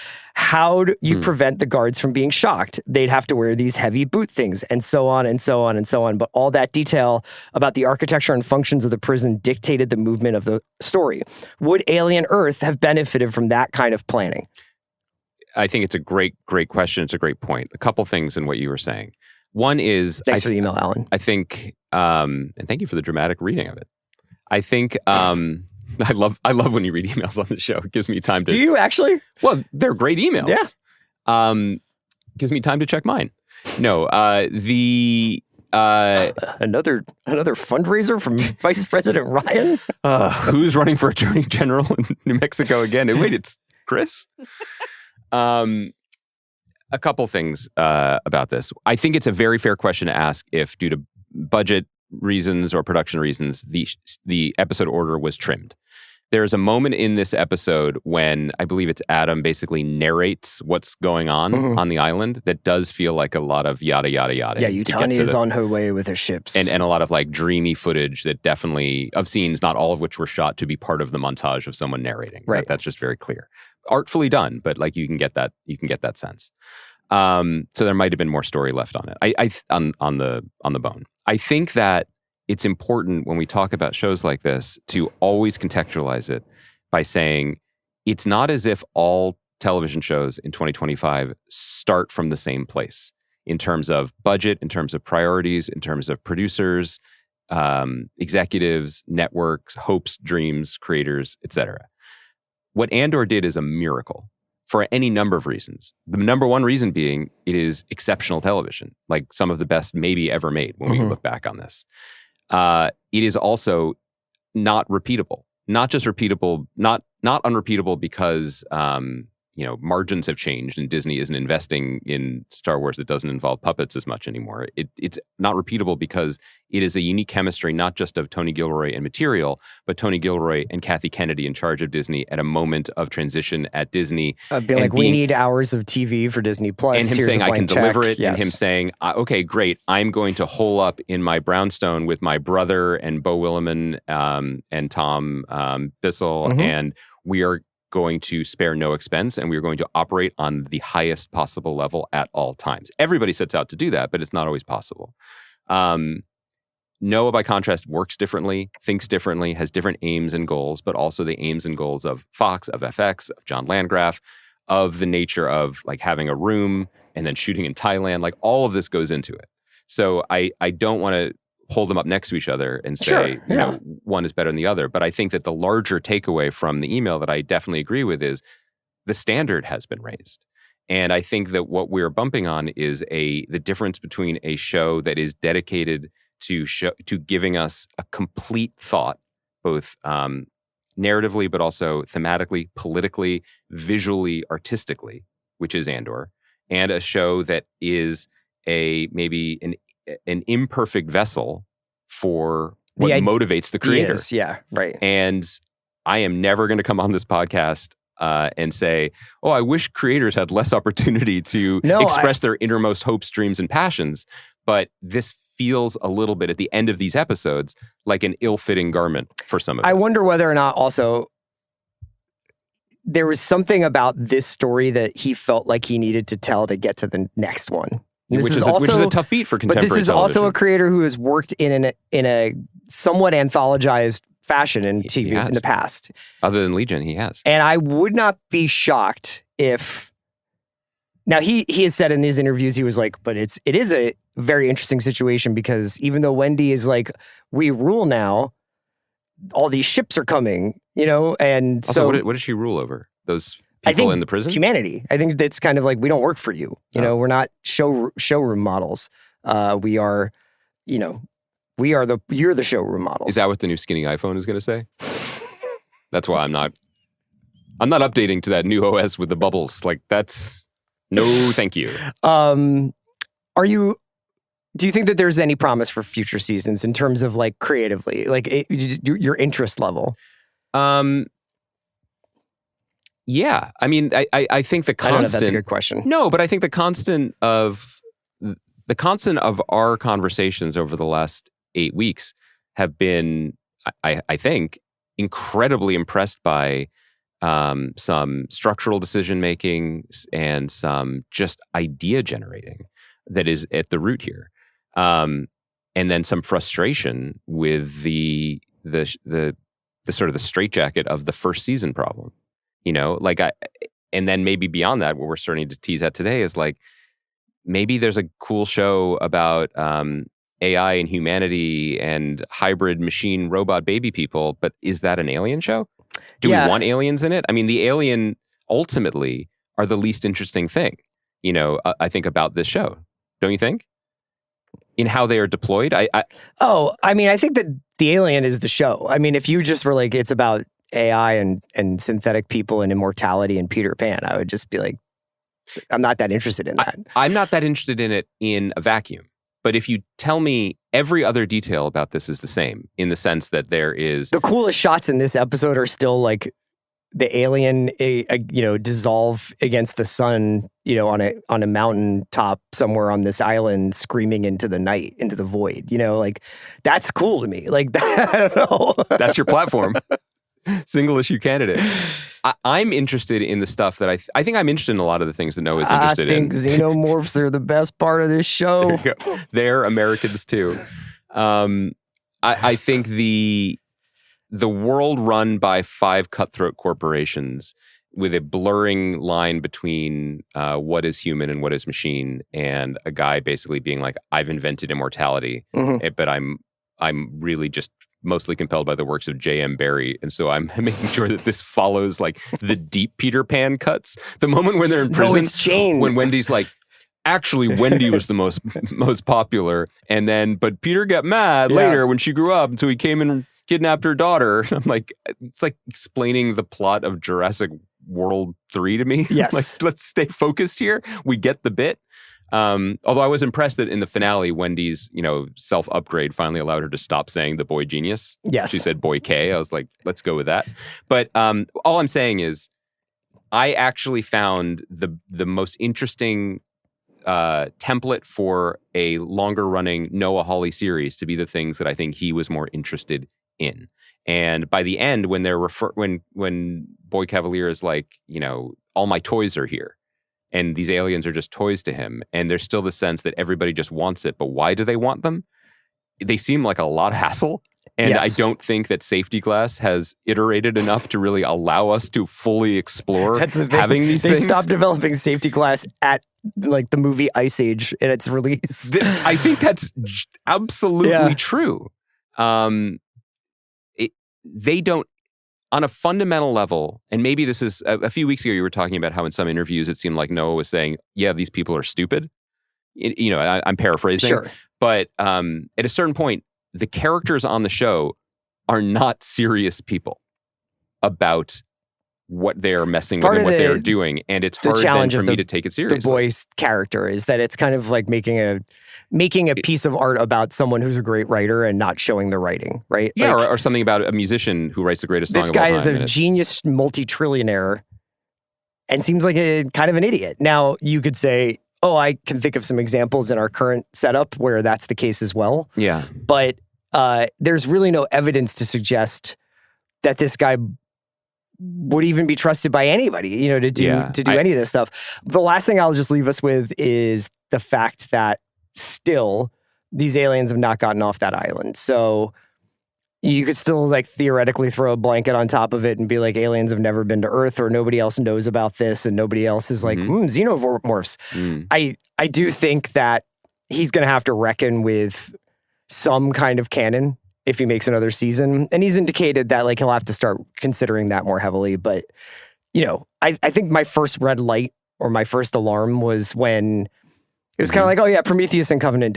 [SPEAKER 2] how do you prevent the guards from being shocked? They'd have to wear these heavy boot things and so on and so on and so on. But all that detail about the architecture and functions of the prison dictated the movement of the story. Would Alien Earth have benefited from that kind of planning?
[SPEAKER 3] I think it's a great question. It's a great point. A couple things in what you were saying. One is...
[SPEAKER 2] Thanks for the email, Alan.
[SPEAKER 3] I think, and thank you for the dramatic reading of it. I think... I love when you read emails on the show. It gives me time to...
[SPEAKER 2] Do you actually?
[SPEAKER 3] Well, they're great emails.
[SPEAKER 2] Yeah.
[SPEAKER 3] Gives me time to check mine. No,
[SPEAKER 2] another fundraiser from Vice President Ryan?
[SPEAKER 3] Who's running for Attorney General in New Mexico again? Wait, it's Chris? A couple things about this. I think it's a very fair question to ask if, due to budget reasons or production reasons, the episode order was trimmed. There's a moment in this episode when I believe it's Adam basically narrates what's going on the island that does feel like a lot of yada, yada, yada.
[SPEAKER 2] Yeah, Yutani is on her way with her ships.
[SPEAKER 3] And a lot of like dreamy footage that definitely, of scenes, not all of which were shot to be part of the montage of someone narrating.
[SPEAKER 2] Right.
[SPEAKER 3] That's just very clear. Artfully done, but like you can get that sense. So there might have been more story left on it. On the bone. I think that it's important when we talk about shows like this to always contextualize it by saying it's not as if all television shows in 2025 start from the same place in terms of budget, in terms of priorities, in terms of producers, executives, networks, hopes, dreams, creators, etc. What Andor did is a miracle for any number of reasons. The number one reason being it is exceptional television, like some of the best maybe ever made when we look back on this. It is also not repeatable. Not just repeatable, not unrepeatable because margins have changed and Disney isn't investing in Star Wars that doesn't involve puppets as much anymore. It's not repeatable because it is a unique chemistry, not just of Tony Gilroy and material, but Tony Gilroy and Kathy Kennedy in charge of Disney at a moment of transition at Disney.
[SPEAKER 2] We need hours of TV for Disney Plus.
[SPEAKER 3] And him
[SPEAKER 2] Here's
[SPEAKER 3] saying, I can deliver it.
[SPEAKER 2] Yes.
[SPEAKER 3] And him saying, okay, great. I'm going to hole up in my brownstone with my brother and Beau Willimon and Tom Bissell. And we are going to spare no expense, and we are going to operate on the highest possible level at all times. Everybody sets out to do that, but it's not always possible. Noah, by contrast, works differently, thinks differently, has different aims and goals, but also the aims and goals of Fox, of FX, of John Landgraf, of the nature of like having a room and then shooting in Thailand. Like all of this goes into it. So I don't want to hold them up next to each other and say, one is better than the other. But I think that the larger takeaway from the email that I definitely agree with is the standard has been raised. And I think that what we're bumping on is the difference between a show that is dedicated to giving us a complete thought, both narratively, but also thematically, politically, visually, artistically, which is Andor, and a show that is maybe an imperfect vessel for what motivates the creator.
[SPEAKER 2] Yeah, right.
[SPEAKER 3] And I am never going to come on this podcast and say, oh, I wish creators had less opportunity to express their innermost hopes, dreams, and passions. But this feels a little bit at the end of these episodes like an ill-fitting garment for some of it.
[SPEAKER 2] I wonder whether or not also there was something about this story that he felt like he needed to tell to get to the next one.
[SPEAKER 3] Which is a tough beat for contemporary television.
[SPEAKER 2] But this is also a creator who has worked in a somewhat anthologized fashion in TV in the past.
[SPEAKER 3] Other than Legion, he has.
[SPEAKER 2] And I would not be shocked if... Now, he has said in his interviews, he was like, but it is a very interesting situation because even though Wendy is like, we rule now, all these ships are coming, and
[SPEAKER 3] also, what does she rule over? Those people in the prison?
[SPEAKER 2] Humanity. I think that's kind of like, we don't work for you. We're not showroom models. We are, you're the showroom models.
[SPEAKER 3] Is that what the new skinny iPhone is going to say? That's why I'm not updating to that new OS with the bubbles. Like that's no, thank you.
[SPEAKER 2] Do you think that there's any promise for future seasons in terms of like creatively, like your interest level?
[SPEAKER 3] Yeah, I mean, I think the constant.
[SPEAKER 2] I don't know if that's a good question.
[SPEAKER 3] No, but I think the constant of our conversations over the last 8 weeks have been, I think, incredibly impressed by some structural decision making, and some just idea generating that is at the root here. And then some frustration with the sort of the straitjacket of the first season problem. And then maybe beyond that, what we're starting to tease at today is like, maybe there's a cool show about AI and humanity and hybrid machine robot baby people, but is that an alien show? Do we want aliens in it? I mean, the alien ultimately are the least interesting thing, I think about this show. Don't you think? In how they are deployed? I
[SPEAKER 2] think that the alien is the show. I mean, if you just were like, it's about AI and synthetic people and immortality and Peter Pan, I would just be like, I'm not that interested in that.
[SPEAKER 3] I'm not that interested in it in a vacuum. But if you tell me every other detail about this is the same, in the sense that there is...
[SPEAKER 2] The coolest shots in this episode are still like the alien, dissolve against the sun, on a mountain top somewhere on this island, screaming into the night, into the void. Like, that's cool to me. Like, I don't know.
[SPEAKER 3] That's your platform. Single issue candidate. I'm interested in the stuff that I think I'm interested in a lot of the things that Noah's interested in.
[SPEAKER 2] I think xenomorphs are the best part of this show.
[SPEAKER 3] They're Americans too. I think the world run by 5 cutthroat corporations with a blurring line between what is human and what is machine, and a guy basically being like, I've invented immortality, but I'm really just mostly compelled by the works of J.M. Barrie. And so I'm making sure that this follows like the deep Peter Pan cuts. The moment when they're in prison,
[SPEAKER 2] it's Jane.
[SPEAKER 3] When Wendy's like, actually Wendy was the most popular. And then, but Peter got mad later when she grew up. And so he came and kidnapped her daughter. I'm like, it's like explaining the plot of Jurassic World 3 to me.
[SPEAKER 2] Yes.
[SPEAKER 3] Like, let's stay focused here. We get the bit. Although I was impressed that in the finale, Wendy's, self-upgrade finally allowed her to stop saying the boy genius.
[SPEAKER 2] Yes.
[SPEAKER 3] She said boy K. I was like, let's go with that. But all I'm saying is I actually found the most interesting template for a longer-running Noah Hawley series to be the things that I think he was more interested in. And by the end, when they're when Boy Cavalier is like, all my toys are here, and these aliens are just toys to him, and there's still the sense that everybody just wants it, but why do they want them? They seem like a lot of hassle, and I don't think that Safety Glass has iterated enough to really allow us to fully explore having these things.
[SPEAKER 2] They stopped developing Safety Glass at like the movie Ice Age in its release.
[SPEAKER 3] I think that's absolutely true. They don't, on a fundamental level, and maybe this is, a few weeks ago you were talking about how in some interviews it seemed like Noah was saying, yeah, these people are stupid. I'm paraphrasing.
[SPEAKER 2] Sure.
[SPEAKER 3] But at a certain point, the characters on the show are not serious people about what they're messing with and what they're doing. And it's hard then for me to take it seriously.
[SPEAKER 2] The boy's character is that it's kind of like making a piece of art about someone who's a great writer and not showing the writing, right?
[SPEAKER 3] Yeah,
[SPEAKER 2] like,
[SPEAKER 3] or something about a musician who writes the greatest song of all time.
[SPEAKER 2] This guy is a genius multi-trillionaire and seems like a kind of an idiot. Now, you could say, oh, I can think of some examples in our current setup where that's the case as well.
[SPEAKER 3] Yeah.
[SPEAKER 2] But there's really no evidence to suggest that this guy would even be trusted by anybody, to do any of this stuff. The last thing I'll just leave us with is the fact that still these aliens have not gotten off that island. So you could still like theoretically throw a blanket on top of it and be like, aliens have never been to Earth, or nobody else knows about this, and nobody else is like, xenomorphs. I do think that he's going to have to reckon with some kind of canon if he makes another season. And he's indicated that like he'll have to start considering that more heavily. But, I think my first red light or my first alarm was when it was kind of like, oh yeah, Prometheus and Covenant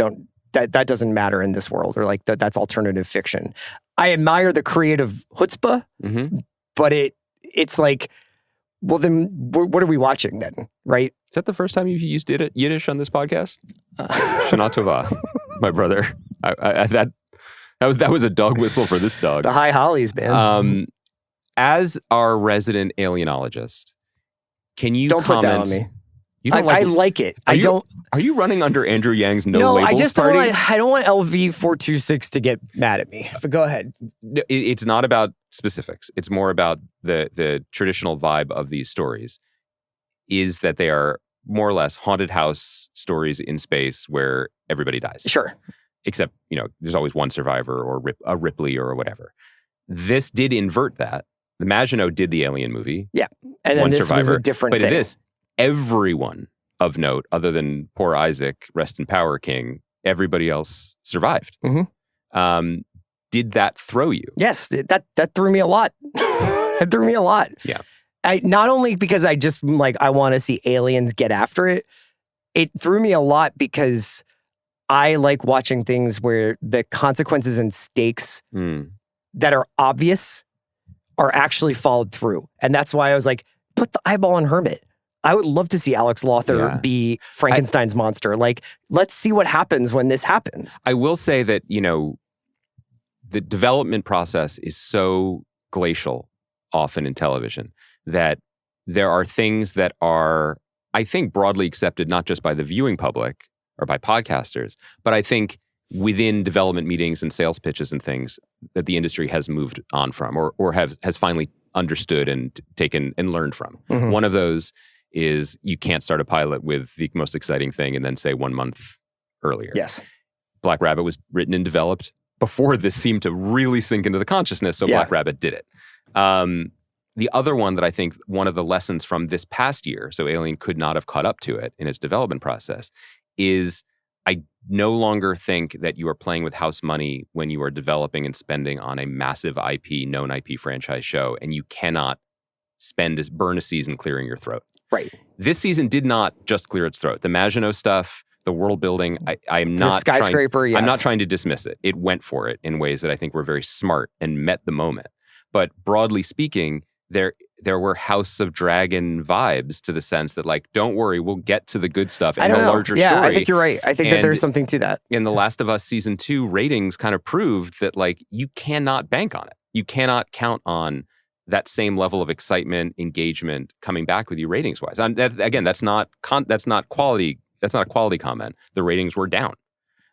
[SPEAKER 2] that doesn't matter in this world, or like that's alternative fiction. I admire the creative chutzpah, but it's like, well then what are we watching then, right?
[SPEAKER 3] Is that the first time you've used Yiddish on this podcast? Shana Tova, my brother. That was a dog whistle for this dog.
[SPEAKER 2] The high hollies, man.
[SPEAKER 3] As our resident alienologist, can you
[SPEAKER 2] don't
[SPEAKER 3] comment?
[SPEAKER 2] Put that on me.
[SPEAKER 3] You don't
[SPEAKER 2] I like it.
[SPEAKER 3] Are you running under Andrew Yang's no labels
[SPEAKER 2] I just
[SPEAKER 3] party?
[SPEAKER 2] I don't want LV426 to get mad at me. But go ahead.
[SPEAKER 3] It's not about specifics. It's more about the traditional vibe of these stories is that they are more or less haunted house stories in space where everybody dies.
[SPEAKER 2] Sure.
[SPEAKER 3] Except, there's always one survivor or a Ripley or whatever. This did invert that. The Maginot did the Alien movie.
[SPEAKER 2] Yeah. And then this was a different thing.
[SPEAKER 3] But in this, everyone of note, other than poor Isaac, rest in power king, everybody else survived. Did that throw you?
[SPEAKER 2] Yes, that threw me a lot. It threw me a lot.
[SPEAKER 3] Yeah.
[SPEAKER 2] Not only because I just I want to see aliens get after it. It threw me a lot because I like watching things where the consequences and stakes that are obvious are actually followed through. And that's why I was like, put the eyeball on Hermit. I would love to see Alex Lothar be Frankenstein's monster. Let's see what happens when this happens.
[SPEAKER 3] I will say that, the development process is so glacial often in television that there are things that are, I think, broadly accepted, not just by the viewing public or by podcasters, but I think within development meetings and sales pitches and things that the industry has moved on from or has finally understood and taken and learned from. One of those is you can't start a pilot with the most exciting thing and then say 1 month earlier.
[SPEAKER 2] Yes.
[SPEAKER 3] Black Rabbit was written and developed before this seemed to really sink into the consciousness, so Black Rabbit did it. The other one that I think one of the lessons from this past year, so Alien could not have caught up to it in its development process, is I no longer think that you are playing with house money when you are developing and spending on a massive IP, known IP franchise show, and you cannot burn a season clearing your throat.
[SPEAKER 2] Right.
[SPEAKER 3] This season did not just clear its throat. The Maginot stuff, the world building, I'm not
[SPEAKER 2] the skyscraper,
[SPEAKER 3] I'm not trying to dismiss it. It went for it in ways that I think were very smart and met the moment. But broadly speaking, there were House of Dragon vibes to the sense that don't worry, we'll get to the good stuff and the larger story.
[SPEAKER 2] I think you're right. I think that there's something to that.
[SPEAKER 3] In The Last of Us season 2 ratings kind of proved that you cannot bank on it. You cannot count on that same level of excitement, engagement coming back with you ratings wise. Again, that's not quality. That's not a quality comment. The ratings were down.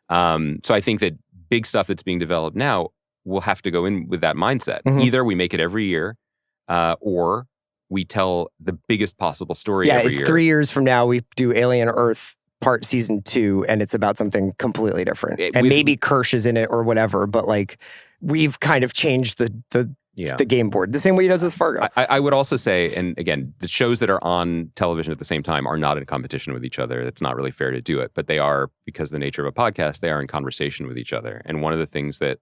[SPEAKER 3] So I think that big stuff that's being developed now will have to go in with that mindset. Either we make it every year, or we tell the biggest possible story every year. Yeah,
[SPEAKER 2] it's 3 years from now, we do Alien Earth part season 2, and it's about something completely different. And maybe Kirsch is in it or whatever, but we've kind of changed the game board, the same way he does with Fargo.
[SPEAKER 3] I would also say, and again, the shows that are on television at the same time are not in competition with each other. It's not really fair to do it, but they are, because of the nature of a podcast, they are in conversation with each other. And one of the things that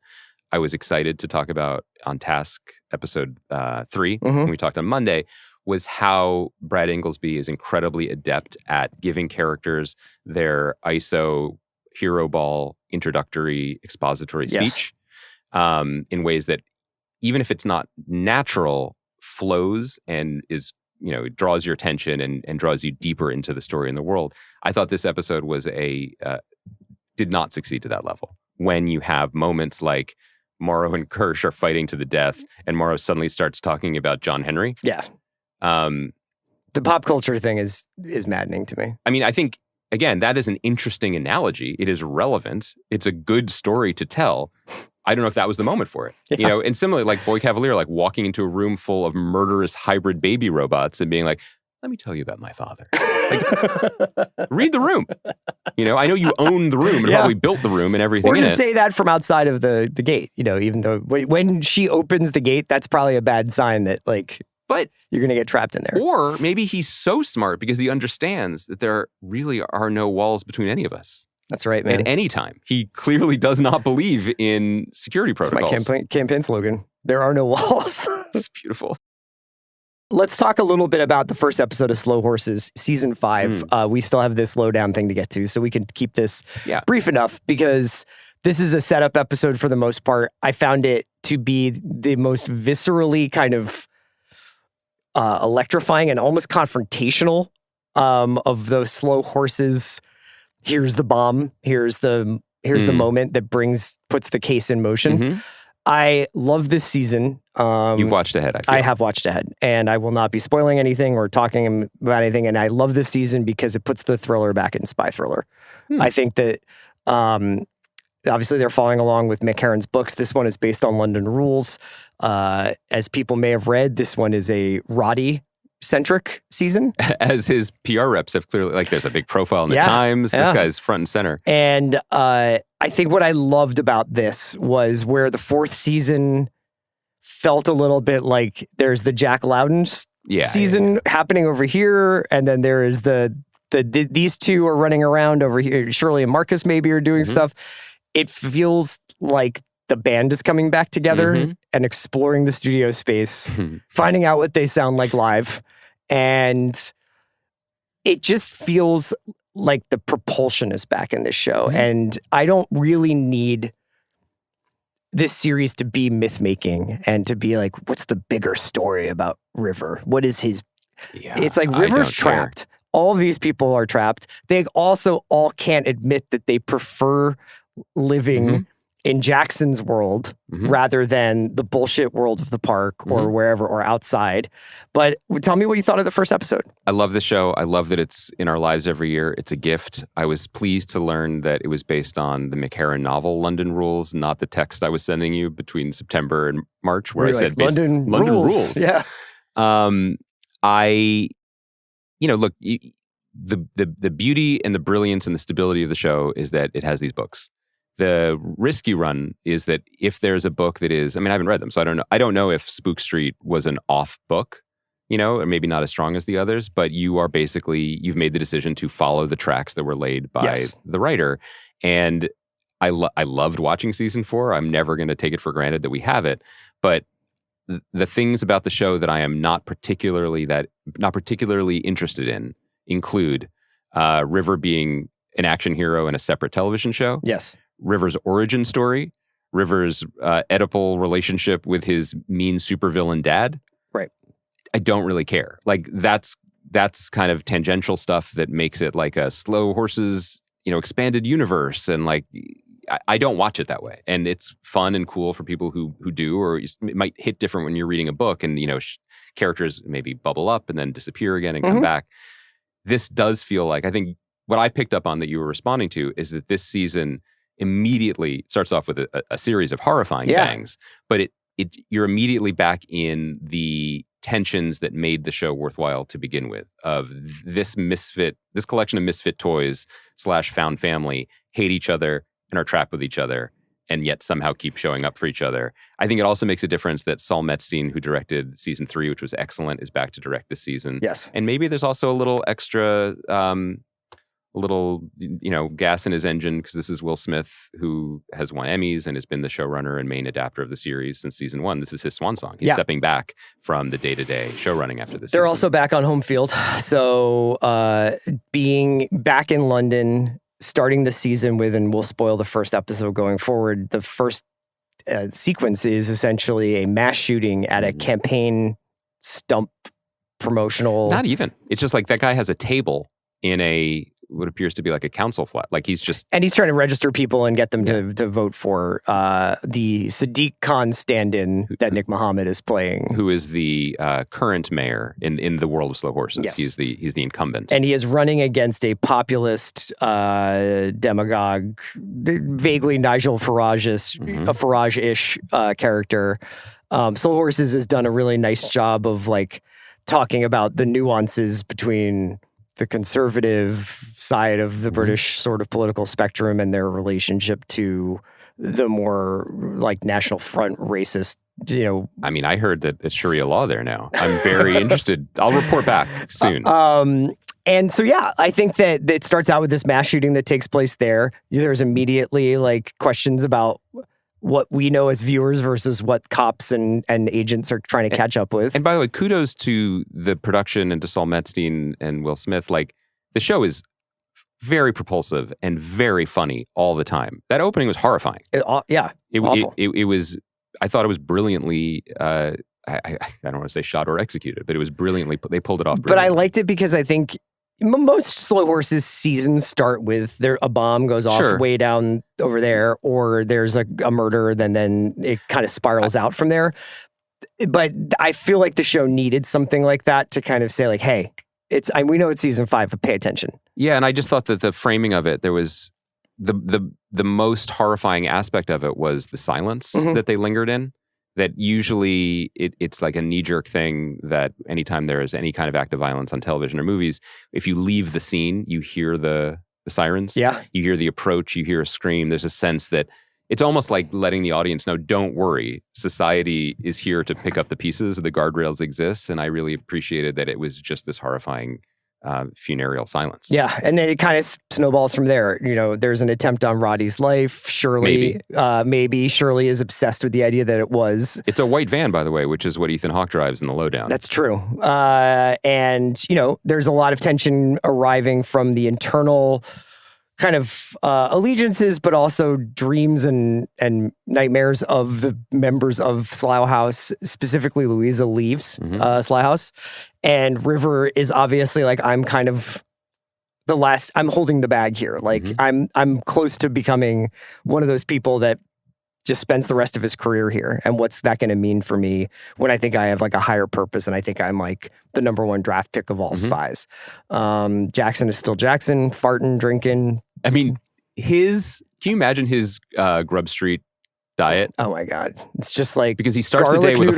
[SPEAKER 3] I was excited to talk about on Task episode 3, when we talked on Monday, was how Brad Inglesby is incredibly adept at giving characters their ISO hero ball introductory expository speech in ways that, even if it's not natural, flows and is, draws your attention and draws you deeper into the story and the world. I thought this episode was did not succeed to that level. When you have moments like Morrow and Kirsch are fighting to the death and Morrow suddenly starts talking about John Henry.
[SPEAKER 2] Yeah. The pop culture thing is maddening to me.
[SPEAKER 3] I mean, I think, again, that is an interesting analogy. It is relevant. It's a good story to tell. I don't know if that was the moment for it. And similarly, Boy Cavalier, walking into a room full of murderous hybrid baby robots and being like, let me tell you about my father. Read the room. I know you own the room and probably built the room and everything
[SPEAKER 2] or
[SPEAKER 3] in it.
[SPEAKER 2] Or just say that from outside of the gate, even though when she opens the gate, that's probably a bad sign that but you're going to get trapped in there.
[SPEAKER 3] Or maybe he's so smart because he understands that there really are no walls between any of us.
[SPEAKER 2] That's right, man.
[SPEAKER 3] At any time. He clearly does not believe in security protocols.
[SPEAKER 2] That's my campaign slogan. There are no walls.
[SPEAKER 3] It's beautiful.
[SPEAKER 2] Let's talk a little bit about the first episode of Slow Horses, season 5. We still have this Lowdown thing to get to, so we can keep this brief enough because this is a setup episode for the most part. I found it to be the most viscerally kind of electrifying and almost confrontational of those Slow Horses. Here's the bomb. Here's the moment that puts the case in motion. I love this season.
[SPEAKER 3] You've watched ahead, I feel.
[SPEAKER 2] I have watched ahead, and I will not be spoiling anything or talking about anything. And I love this season because it puts the thriller back in spy thriller. I think that obviously they're following along with Mick Herron's books. This one is based on London rules. As people may have read, this one is a Roddy-centric season.
[SPEAKER 3] As his PR reps have clearly, like, there's a big profile in the Times. This guy's front and center.
[SPEAKER 2] And I think what I loved about this was where the fourth season felt a little bit like there's the Jack Loudon season happening over here, and then there is these two are running around over here. Shirley and Marcus maybe are doing stuff. It feels like the band is coming back together and exploring the studio space, finding out what they sound like live. And it just feels like the propulsion is back in this show. And I don't really need this series to be myth-making and to be like, what's the bigger story about River? What is his... It's like River's trapped. All of these people are trapped. They also all can't admit that they prefer living in Jackson's world rather than the bullshit world of the park or wherever or outside. But tell me what you thought of the first episode.
[SPEAKER 3] I love the show. I love that it's in our lives every year. It's a gift. I was pleased to learn that it was based on the Mick Herron novel London Rules, not the text I was sending you between September and March where I said
[SPEAKER 2] London Rules. Yeah.
[SPEAKER 3] Look, the beauty and the brilliance and the stability of the show is that it has these books. The risk you run is that if there's a book that is, I mean, I haven't read them, so I don't know. I don't know if Spook Street was an off book, or maybe not as strong as the others, but you've made the decision to follow the tracks that were laid by the writer. And I loved watching season 4. I'm never going to take it for granted that we have it, but the things about the show that I am not particularly interested in include River being an action hero in a separate television show.
[SPEAKER 2] Yes.
[SPEAKER 3] River's origin story, River's Oedipal relationship with his mean supervillain dad.
[SPEAKER 2] Right.
[SPEAKER 3] I don't really care. Like that's kind of tangential stuff that makes it like a Slow Horses, expanded universe. And like, I don't watch it that way. And it's fun and cool for people who do, or it might hit different when you're reading a book and, characters maybe bubble up and then disappear again and come back. This does feel like, I think what I picked up on that you were responding to is that this season immediately starts off with a series of horrifying bangs, but you're immediately back in the tensions that made the show worthwhile to begin with, of this collection of misfit toys / found family hate each other and are trapped with each other and yet somehow keep showing up for each other. I think it also makes a difference that Saul Metzstein, who directed season 3, which was excellent, is back to direct this season.
[SPEAKER 2] Yes.
[SPEAKER 3] And maybe there's also a little extra, gas in his engine, because this is Will Smith, who has won Emmys and has been the showrunner and main adapter of the series since season 1. This is his swan song. He's stepping back from the day-to-day showrunning after this
[SPEAKER 2] They're
[SPEAKER 3] season.
[SPEAKER 2] also back on home field. So being back in London, starting the season with, and we'll spoil the first episode going forward, the first sequence is essentially a mass shooting at a campaign stump promotional...
[SPEAKER 3] Not even. It's just like that guy has a table in what appears to be like a council flat. Like he's
[SPEAKER 2] trying to register people and get them to vote for the Sadiq Khan stand-in that Nick Mohammed is playing.
[SPEAKER 3] Who is the current mayor in the world of Slow Horses.
[SPEAKER 2] Yes.
[SPEAKER 3] He's the incumbent.
[SPEAKER 2] And he is running against a populist demagogue, vaguely Nigel Farage-ish, a Farage-ish character. Slow Horses has done a really nice job of like talking about the nuances between the conservative side of the British sort of political spectrum and their relationship to the more like National Front racist,
[SPEAKER 3] I mean, I heard that it's Sharia law there now. I'm very interested. I'll report back soon.
[SPEAKER 2] And so, I think that it starts out with this mass shooting that takes place there. There's immediately like questions about what we know as viewers versus what cops and agents are trying to catch up with.
[SPEAKER 3] And by the way, kudos to the production and to Saul Metzstein and Will Smith. Like, the show is very propulsive and very funny all the time. That opening was horrifying.
[SPEAKER 2] Awful.
[SPEAKER 3] It was, I thought it was brilliantly, I don't want to say shot or executed, but it was brilliantly, they pulled it off brilliantly.
[SPEAKER 2] But I liked it because I think most Slow Horses seasons start with a bomb goes off way down over there, or there's a murder, then it kind of spirals out from there. But I feel like the show needed something like that to kind of say like, hey, we know it's season 5, but pay attention.
[SPEAKER 3] Yeah, and I just thought that the framing of it, there was the most horrifying aspect of it was the silence that they lingered in. That usually it's like a knee-jerk thing that anytime there is any kind of act of violence on television or movies, if you leave the scene, you hear the sirens.
[SPEAKER 2] Yeah.
[SPEAKER 3] You hear the approach, you hear a scream. There's a sense that it's almost like letting the audience know, don't worry, society is here to pick up the pieces, the guardrails exist. And I really appreciated that it was just this horrifying funereal silence.
[SPEAKER 2] Yeah, and then it kind of snowballs from there. You know, there's an attempt on Roddy's life. Shirley, maybe Shirley is obsessed with the idea that it was.
[SPEAKER 3] It's a white van, by the way, which is what Ethan Hawke drives in the Lowdown.
[SPEAKER 2] That's true. And, you know, there's a lot of tension arriving from the internal kind of allegiances, but also dreams and nightmares of the members of Slough House. Specifically, Louisa leaves Slough House, and River is obviously like, I'm kind of I'm holding the bag here. Like I'm close to becoming one of those people that just spends the rest of his career here. And what's that going to mean for me when I think I have like a higher purpose and I think I'm like the number one draft pick of all spies? Jackson is still Jackson, farting, drinking.
[SPEAKER 3] I mean, can you imagine his Grub Street diet?
[SPEAKER 2] Oh my God. It's just like
[SPEAKER 3] because he starts the day with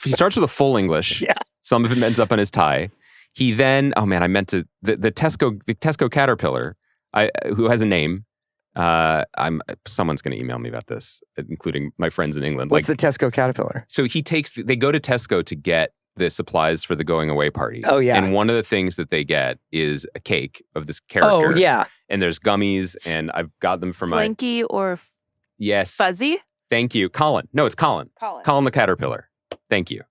[SPEAKER 3] he starts with a full English. Yeah. Some of it ends up on his tie. He then, the Tesco Caterpillar, who has a name. Someone's going to email me about this, including my friends in England.
[SPEAKER 2] What's the Tesco Caterpillar?
[SPEAKER 3] So they go to Tesco to get the supplies for the going away party.
[SPEAKER 2] Oh yeah.
[SPEAKER 3] And one of the things that they get is a cake of this character.
[SPEAKER 2] Oh yeah.
[SPEAKER 3] And there's gummies, and I've got them for
[SPEAKER 4] Slinky or
[SPEAKER 3] yes.
[SPEAKER 4] Fuzzy?
[SPEAKER 3] Thank you. Colin. No, it's Colin. Colin the Caterpillar. Thank you.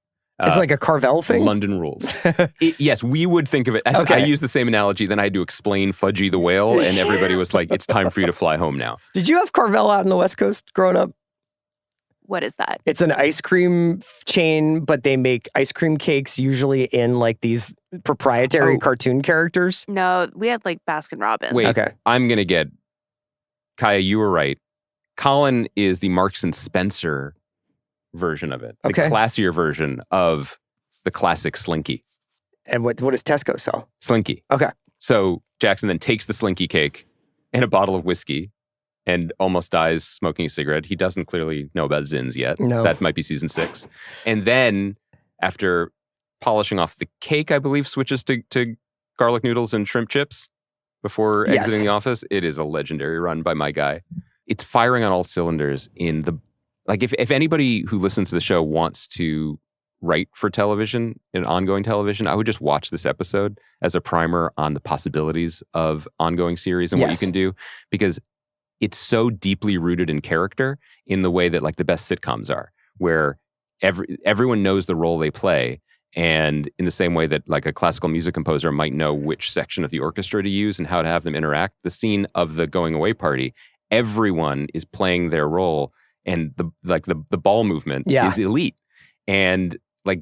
[SPEAKER 2] It's like a Carvel thing?
[SPEAKER 3] London rules. Yes, we would think of it. Okay. I used the same analogy. Then I had to explain Fudgy the whale, and everybody was like, it's time for you to fly home now.
[SPEAKER 2] Did you have Carvel out in the West Coast growing up?
[SPEAKER 4] What is that?
[SPEAKER 2] It's an ice cream chain, but they make ice cream cakes usually in like these proprietary cartoon characters.
[SPEAKER 4] No, we had like Baskin Robbins.
[SPEAKER 3] Wait, I'm going to get... Kaya, you were right. Colin is the Marks and Spencer version of it. The classier version of the classic Slinky.
[SPEAKER 2] And what does Tesco sell?
[SPEAKER 3] Slinky.
[SPEAKER 2] Okay.
[SPEAKER 3] So Jackson then takes the Slinky cake and a bottle of whiskey and almost dies smoking a cigarette. He doesn't clearly know about Zins yet.
[SPEAKER 2] No.
[SPEAKER 3] That might be season 6. And then after polishing off the cake, I believe, switches to garlic noodles and shrimp chips before exiting the office. It is a legendary run by my guy. It's firing on all cylinders in the... Like, if anybody who listens to the show wants to write for television, in ongoing television, I would just watch this episode as a primer on the possibilities of ongoing series and what you can do. Because it's so deeply rooted in character in the way that, like, the best sitcoms are, where everyone knows the role they play. And in the same way that, like, a classical music composer might know which section of the orchestra to use and how to have them interact, the scene of the going away party, everyone is playing their role. And the ball movement is elite, and then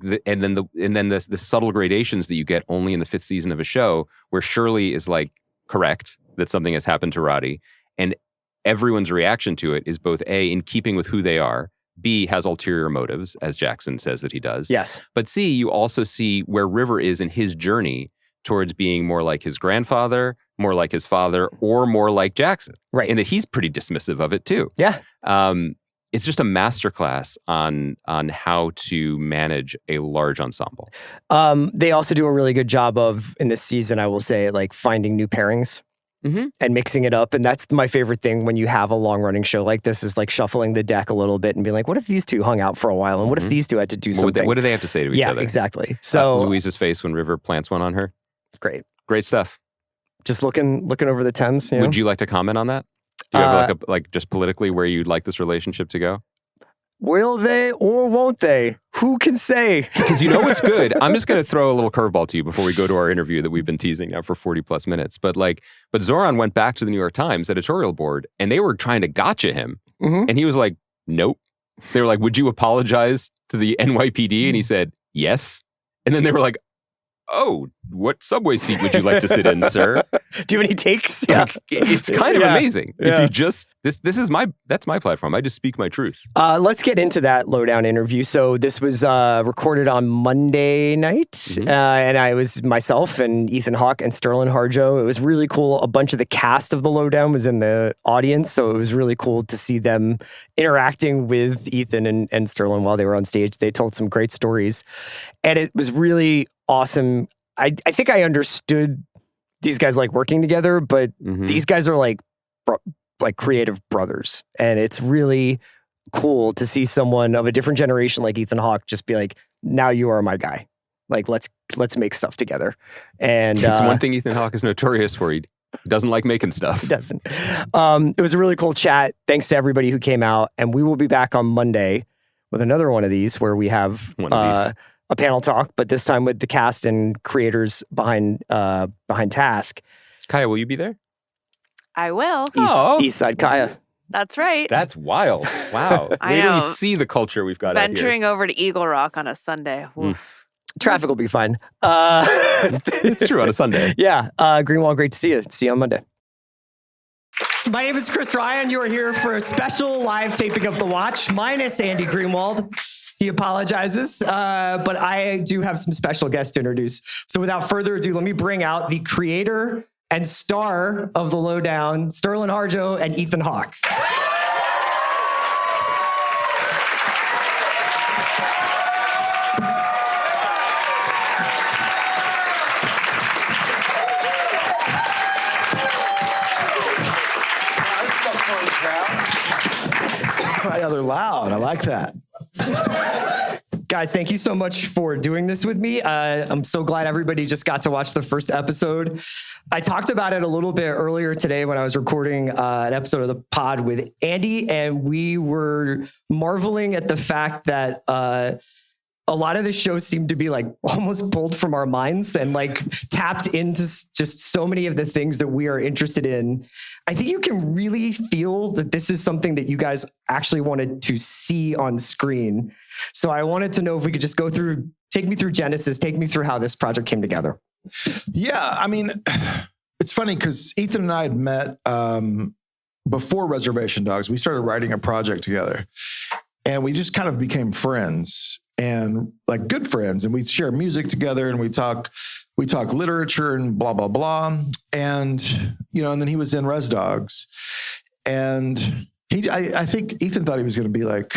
[SPEAKER 3] the subtle gradations that you get only in the 5th season of a show, where Shirley is like correct that something has happened to Roddy, and everyone's reaction to it is both A, in keeping with who they are, B, has ulterior motives, as Jackson says that he does.
[SPEAKER 2] Yes,
[SPEAKER 3] but C, you also see where River is in his journey towards being more like his grandfather, more like his father, or more like Jackson,
[SPEAKER 2] right?
[SPEAKER 3] And that he's pretty dismissive of it too.
[SPEAKER 2] Yeah.
[SPEAKER 3] It's just a masterclass on how to manage a large ensemble.
[SPEAKER 2] They also do a really good job of, in this season, I will say, like finding new pairings and mixing it up. And that's my favorite thing when you have a long-running show like this, is like shuffling the deck a little bit and being like, what if these two hung out for a while? And what if these two had to do something?
[SPEAKER 3] What do they have to say to each other?
[SPEAKER 2] Yeah, exactly. So
[SPEAKER 3] Louisa's face when River plants one on her.
[SPEAKER 2] Great
[SPEAKER 3] Stuff.
[SPEAKER 2] Just looking over the Thames. You know?
[SPEAKER 3] Would you like to comment on that? Do you have like just politically where you'd like this relationship to go?
[SPEAKER 2] Will they or won't they? Who can say?
[SPEAKER 3] Because you know what's good? I'm just going to throw a little curveball to you before we go to our interview that we've been teasing now for 40 plus minutes. But Zoran went back to the New York Times editorial board and they were trying to gotcha him. And he was like, nope. They were like, would you apologize to the NYPD? And he said, yes. And then they were like, oh, what subway seat would you like to sit in, sir?
[SPEAKER 2] Do you have any takes? Yeah.
[SPEAKER 3] Like, it's kind of amazing.
[SPEAKER 2] Yeah.
[SPEAKER 3] If you just, that's my platform. I just speak my truth.
[SPEAKER 2] Let's get into that Lowdown interview. So this was recorded on Monday night, and I was myself and Ethan Hawke and Sterlin Harjo. It was really cool. A bunch of the cast of the Lowdown was in the audience, so it was really cool to see them interacting with Ethan and Sterlin while they were on stage. They told some great stories, and it was really awesome. I think I understood these guys like working together, but these guys are like creative brothers, and it's really cool to see someone of a different generation like Ethan Hawke just be like, now you are my guy. Like, let's make stuff together. And
[SPEAKER 3] it's one thing Ethan Hawke is notorious for. He doesn't like making stuff.
[SPEAKER 2] He doesn't. It was a really cool chat. Thanks to everybody who came out, and we will be back on Monday with another one of these where we have a panel talk, but this time with the cast and creators behind task.
[SPEAKER 3] Kaya, will you be there?
[SPEAKER 4] I will.
[SPEAKER 2] East Side Kaya.
[SPEAKER 4] That's right.
[SPEAKER 3] That's wild. Wow.
[SPEAKER 4] I
[SPEAKER 3] Wait till
[SPEAKER 4] know.
[SPEAKER 3] you see the culture we've got out here.
[SPEAKER 4] Venturing over to Eagle Rock on a Sunday.
[SPEAKER 2] Traffic will be fine.
[SPEAKER 3] It's true, on a Sunday.
[SPEAKER 2] Yeah. Greenwald, great to see you. See you on Monday. My name is Chris Ryan. You are here for a special live taping of The Watch, minus Andy Greenwald. He apologizes, but I do have some special guests to introduce. So without further ado, let me bring out the creator and star of The Lowdown, Sterlin Harjo and Ethan Hawke.
[SPEAKER 5] Yeah, they're loud. I like that.
[SPEAKER 2] Guys, thank you so much for doing this with me. I'm so glad everybody just got to watch the first episode. I talked about it a little bit earlier today when I was recording an episode of the pod with Andy, and we were marveling at the fact that a lot of the shows seem to be like almost pulled from our minds and like tapped into just so many of the things that we are interested in. I think you can really feel that this is something that you guys actually wanted to see on screen. So I wanted to know if we could just take me through Genesis, take me through how this project came together.
[SPEAKER 5] Yeah, I mean, it's funny because Ethan and I had met before Reservation Dogs. We started writing a project together, and we just kind of became friends and like good friends. And we share music together, and we talk literature and blah blah blah. And and then he was in Res Dogs, and I think Ethan thought he was going to be like.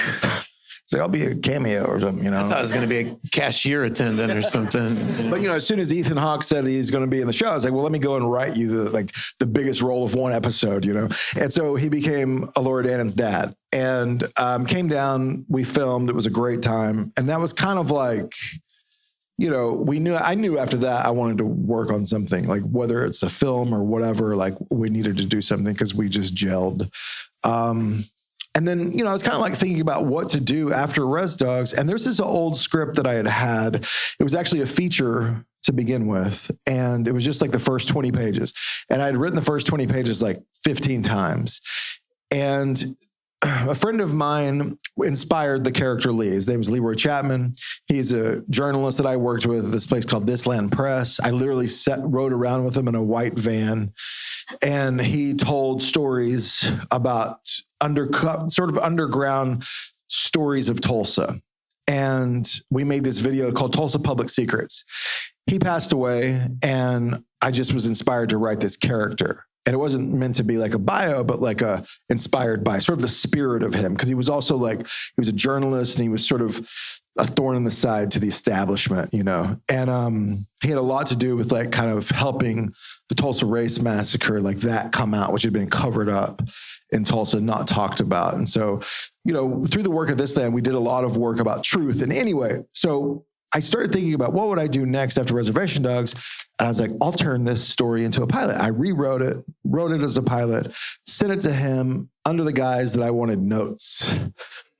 [SPEAKER 5] So I'll be a cameo or something,
[SPEAKER 6] I thought it was going to be a cashier attendant or something.
[SPEAKER 5] But as soon as Ethan Hawke said he's going to be in the show, I was like, well, let me go and write you the biggest role of one episode, And so he became Laura Dannon's dad, and came down. We filmed. It was a great time, and that was kind of like, I knew after that I wanted to work on something, like whether it's a film or whatever. Like we needed to do something because we just gelled. And then, I was kind of like thinking about what to do after Res Dogs. And there's this old script that I had. It was actually a feature to begin with. And it was just like the first 20 pages. And I had written the first 20 pages like 15 times. And a friend of mine inspired the character Lee. His name is Leroy Chapman. He's a journalist that I worked with at this place called This Land Press. I literally rode around with him in a white van. And he told stories about underground stories of Tulsa. And we made this video called Tulsa Public Secrets. He passed away, and I just was inspired to write this character. And it wasn't meant to be like a bio, but like inspired by sort of the spirit of him. Because he was also he was a journalist, and he was sort of a thorn in the side to the establishment, And he had a lot to do with kind of helping the Tulsa Race Massacre, that come out, which had been covered up in Tulsa, not talked about. And so, through the work of This Land, we did a lot of work about truth. And anyway, so I started thinking about what would I do next after Reservation Dogs. And I was like, I'll turn this story into a pilot. I rewrote it, wrote it as a pilot, sent it to him under the guise that I wanted notes.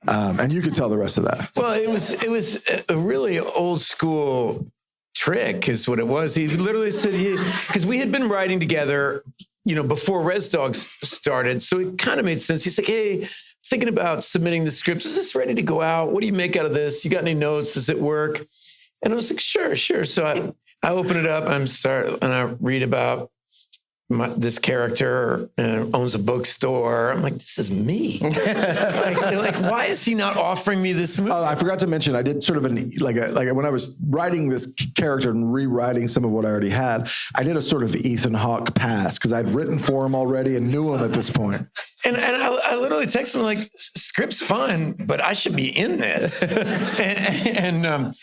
[SPEAKER 5] And you could tell the rest of that.
[SPEAKER 6] Well, it was a really old school trick is what it was. He literally said, because we had been writing together, before Res Dogs started. So it kind of made sense. He's like, hey, thinking about submitting the script. Is this ready to go out? What do you make out of this? You got any notes? Does it work? And I was like, sure. So I open it up and I read about this character owns a bookstore. I'm like, this is me. like, why is he not offering me this movie?
[SPEAKER 5] Oh, I forgot to mention, I did sort of like when I was writing this character and rewriting some of what I already had, I did a sort of Ethan Hawke pass because I'd written for him already and knew him at this point.
[SPEAKER 6] And I literally texted him like, script's fine, but I should be in this. and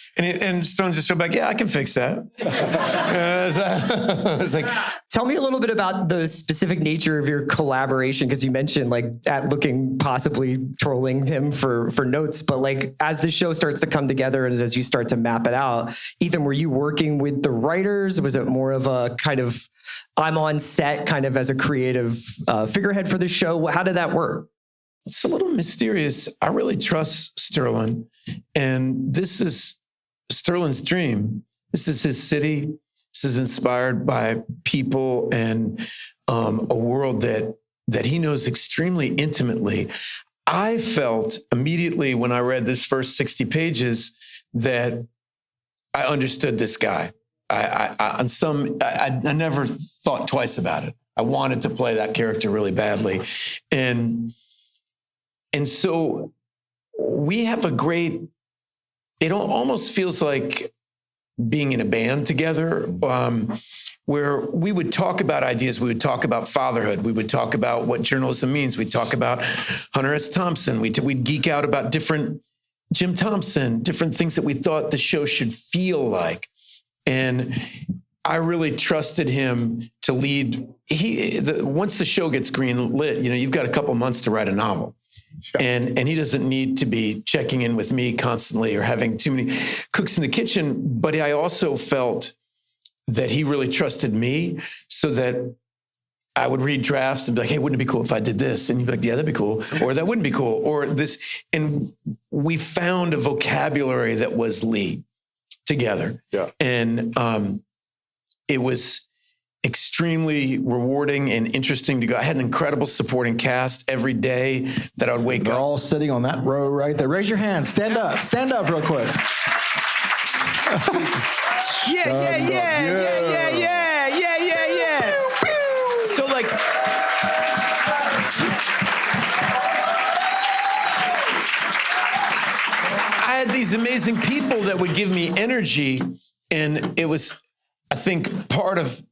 [SPEAKER 6] Stone just showed back, yeah, I can fix that. I was like,
[SPEAKER 2] Tell me a little bit about the specific nature of your collaboration, because you mentioned like at looking possibly trolling him for notes, but like as the show starts to come together and as you start to map it out, Ethan, were you working with the writers? Was it more of a kind of I'm on set kind of as a creative figurehead for the show? How did that work?
[SPEAKER 6] it's a little mysterious. I really trust Sterlin, and this is Sterlin's dream. This is his city. This is inspired by people and a world that he knows extremely intimately. I felt immediately when I read this first 60 pages that I understood this guy. I never thought twice about it. I wanted to play that character really badly. And so we have a great, it almost feels like being in a band together, where we would talk about ideas. We would talk about fatherhood. We would talk about what journalism means. We'd talk about Hunter S. Thompson. We'd geek out about different Jim Thompson, different things that we thought the show should feel like. And I really trusted him to lead. Once the show gets green lit, you've got a couple months to write a novel. Sure. And he doesn't need to be checking in with me constantly or having too many cooks in the kitchen. But I also felt that he really trusted me, so that I would read drafts and be like, hey, wouldn't it be cool if I did this? And you'd be like, yeah, that'd be cool. Or that wouldn't be cool. Or this. And we found a vocabulary that was Lee together. Yeah. And it was extremely rewarding and interesting to go. I had an incredible supporting cast every day that I would wake up.
[SPEAKER 5] They're all sitting on that row right there. Raise your hands. Stand up real quick.
[SPEAKER 6] Yeah. So like, I had these amazing people that would give me energy, and it was, I think, part of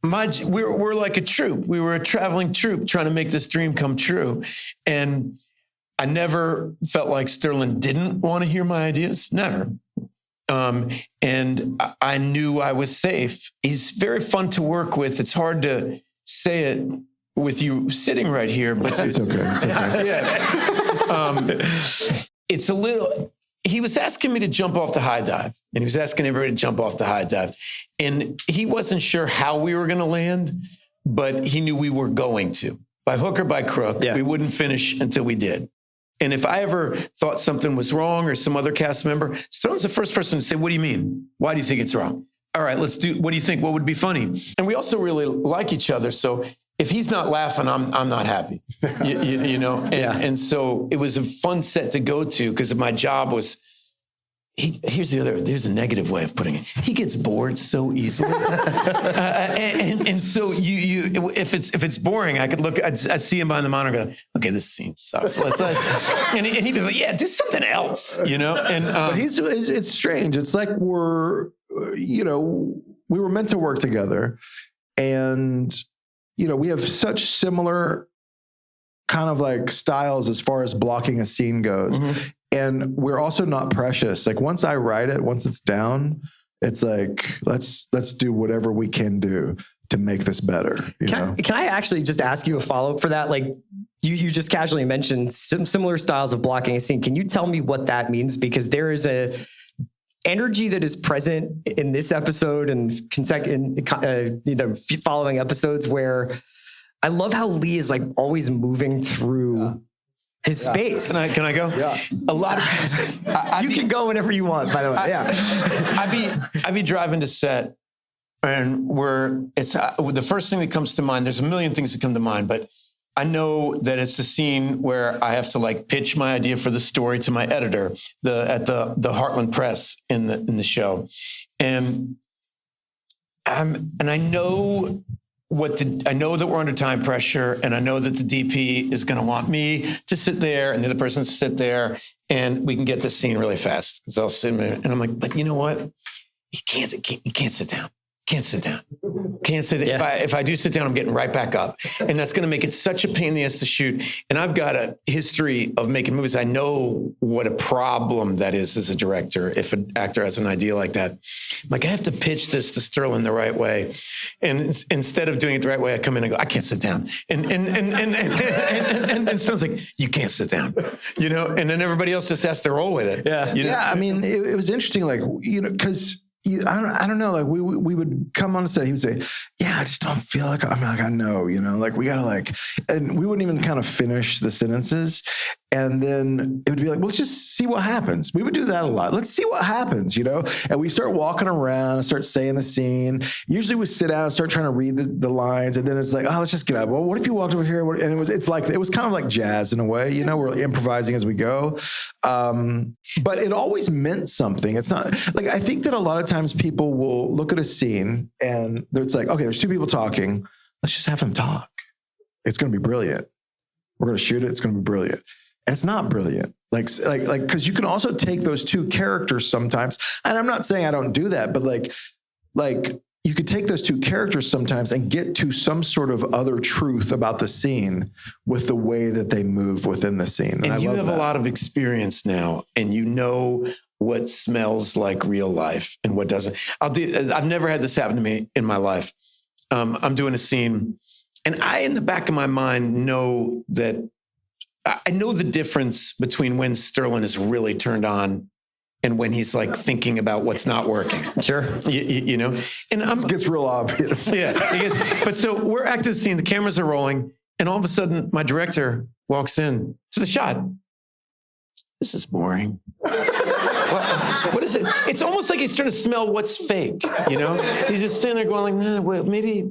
[SPEAKER 6] we're like a troupe. We were a traveling troupe trying to make this dream come true. And I never felt like Sterlin didn't want to hear my ideas. Never. And I knew I was safe. He's very fun to work with. It's hard to say it with you sitting right here, but
[SPEAKER 5] it's okay. It's okay.
[SPEAKER 6] Yeah. It's a little. He was asking me to jump off the high dive, and he was asking everybody to jump off the high dive. And he wasn't sure how we were going to land, but he knew we were going to. By hook or by crook, we wouldn't finish until we did. And if I ever thought something was wrong or some other cast member, Stone's the first person to say, what do you mean? Why do you think it's wrong? All right, what do you think? What would be funny? And we also really like each other. So if he's not laughing, I'm not happy, you know? And so it was a fun set to go to, because my job was, here's a negative way of putting it. He gets bored so easily. and so if it's boring, I'd see him behind the monitor and go, okay, this scene sucks. And he'd be like, yeah, do something else, And
[SPEAKER 5] but it's strange. It's like we were meant to work together, and we have such similar kind of like styles as far as blocking a scene goes. Mm-hmm. And we're also not precious. Like once I write it, once it's down, it's like, let's do whatever we can do to make this better. Can
[SPEAKER 2] I actually just ask you a follow-up for that? Like you just casually mentioned some similar styles of blocking a scene. Can you tell me what that means? Because there is a energy that is present in this episode and the following episodes where I love how Lee is like always moving through his space.
[SPEAKER 6] Can I go? Yeah. A lot of times
[SPEAKER 2] you can go whenever you want, by the way.
[SPEAKER 6] I'd be driving to set, and it's the first thing that comes to mind. There's a million things that come to mind, but I know that it's the scene where I have to like pitch my idea for the story to my editor at the Heartland Press in the show. And and I know I know that we're under time pressure, and I know that the DP is going to want me to sit there and the other person to sit there, and we can get this scene really fast. So I'll sit there, and I'm like, but you know what? You can't sit down. Can't sit down. Can't sit down.
[SPEAKER 2] Yeah.
[SPEAKER 6] If I do sit down, I'm getting right back up. And that's going to make it such a pain in the ass to shoot. And I've got a history of making movies. I know what a problem that is as a director if an actor has an idea like that. Like, I have to pitch this to Sterlin the right way. And instead of doing it the right way, I come in and go, I can't sit down. And Sterlin's like, you can't sit down. You know? And then everybody else just has to roll with it.
[SPEAKER 2] Yeah.
[SPEAKER 6] You know?
[SPEAKER 5] Yeah, I mean, it was interesting, like, you know, because I don't know, like we would come on set, he would say, yeah, I just don't feel like, I'm like, I know, you know, like we gotta like, and we wouldn't even kind of finish the sentences. And then it would be like, well, let's just see what happens. We would do that a lot. Let's see what happens, you know? And we start walking around and start saying the scene. Usually we sit down and start trying to read the lines. And then it's like, oh, let's just get up. Well, what if you walked over here? And it was kind of like jazz in a way, you know, we're improvising as we go. But it always meant something. It's not like, I think that a lot of times people will look at a scene and it's like, okay, there's two people talking. Let's just have them talk. It's going to be brilliant. We're going to shoot it. It's going to be brilliant. And it's not brilliant. Like, because you can also take those two characters sometimes. And I'm not saying I don't do that, but like you could take those two characters sometimes and get to some sort of other truth about the scene with the way that they move within the scene.
[SPEAKER 6] And you have a lot of experience now, and you know what smells like real life and what doesn't. I've never had this happen to me in my life. I'm doing a scene, and I, in the back of my mind, know that I know the difference between when Sterlin is really turned on and when he's like thinking about what's not working.
[SPEAKER 2] Sure.
[SPEAKER 6] You know? And
[SPEAKER 5] It gets real obvious.
[SPEAKER 6] yeah. But so we're acting the scene, the cameras are rolling, and all of a sudden my director walks in to the shot. This is boring. What is it? It's almost like he's trying to smell what's fake, you know? He's just standing there going like, nah, well, maybe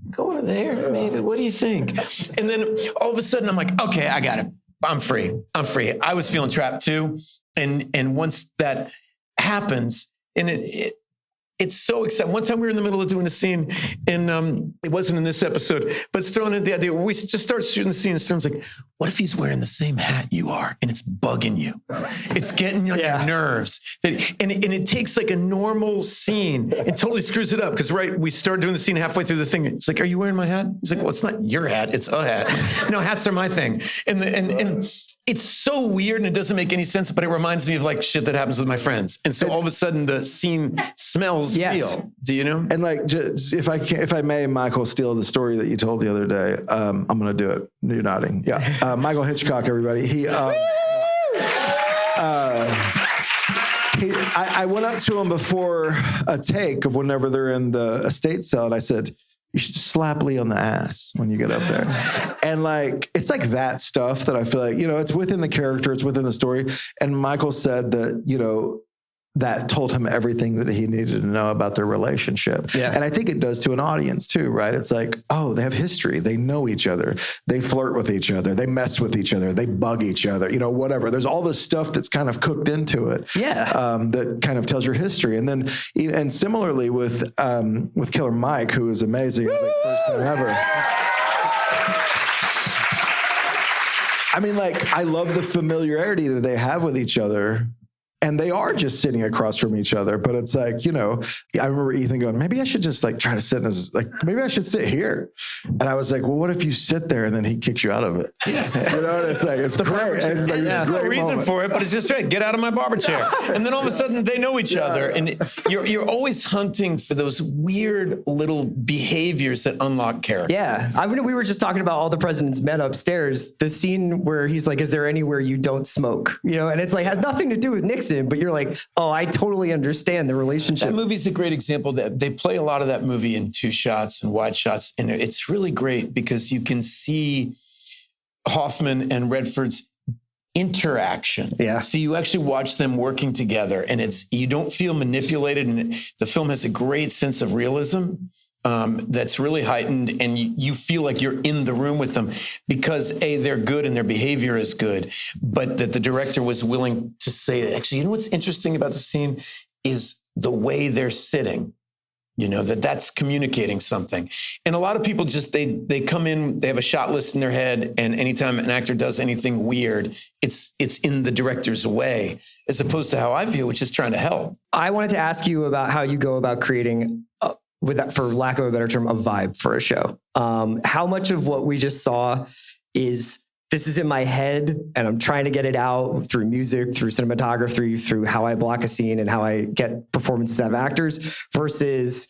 [SPEAKER 6] go over there, maybe. What do you think? And then all of a sudden I'm like, okay, I got it. I'm free. I was feeling trapped too. And once that happens, and it's so exciting. One time we were in the middle of doing a scene, and it wasn't in this episode, but Sterlin had the idea where we just start shooting the scene, and Sterlin's like, what if he's wearing the same hat you are, and it's bugging you? It's getting on your nerves. And it takes like a normal scene and totally screws it up. Because we started doing the scene halfway through the thing. It's like, are you wearing my hat? He's like, well, it's not your hat, it's a hat. No, hats are my thing. And it's so weird and it doesn't make any sense, but it reminds me of like shit that happens with my friends. And so all of a sudden the scene smells real. Do you know?
[SPEAKER 5] And like, just, if I may, Michael, steal the story that you told the other day, I'm going to do it. You're nodding. Yeah. Michael Hitchcock, everybody. I went up to him before a take of whenever they're in the estate cell, and I said, you should slap Lee on the ass when you get up there. And like, it's like that stuff that I feel like, you know, it's within the character, it's within the story. And Michael said that, you know, that told him everything that he needed to know about their relationship. Yeah. And I think it does to an audience too, right? It's like, oh, they have history. They know each other. They flirt with each other. They mess with each other. They bug each other, you know, whatever. There's all this stuff that's kind of cooked into it. Yeah. That kind of tells your history. And then, and similarly with Killer Mike, who is amazing. It's like first time ever. I mean, like, I love the familiarity that they have with each other. And they are just sitting across from each other. But it's like, you know, I remember Ethan going, maybe I should just like try to sit in his, like, maybe I should sit here. And I was like, well, what if you sit there and then he kicks you out of it? Yeah. You know, and it's like, it's great. And it's like,
[SPEAKER 6] there's no reason for it, but it's just right. Get out of my barber chair. And then all of a sudden they know each other. And you're always hunting for those weird little behaviors that unlock character.
[SPEAKER 2] Yeah. I mean, we were just talking about All the President's Men upstairs, the scene where he's like, is there anywhere you don't smoke? You know, and it's like, has nothing to do with Nixon. But you're like, oh, I totally understand the relationship.
[SPEAKER 6] That movie's a great example. That they play a lot of that movie in two shots and wide shots. And it's really great because you can see Hoffman and Redford's interaction. Yeah. So you actually watch them working together and you don't feel manipulated. And the film has a great sense of realism. That's really heightened, and you feel like you're in the room with them because they're good and their behavior is good, but that the director was willing to say, actually, you know what's interesting about the scene is the way they're sitting. that's communicating something. And a lot of people just, they come in, they have a shot list in their head, and anytime an actor does anything weird, it's in the director's way, as opposed to how I view, which is trying to help.
[SPEAKER 2] I wanted to ask you about how you go about creating, for lack of a better term, a vibe for a show. How much of what we just saw is, this is in my head and I'm trying to get it out through music, through cinematography, through how I block a scene and how I get performances out of actors, versus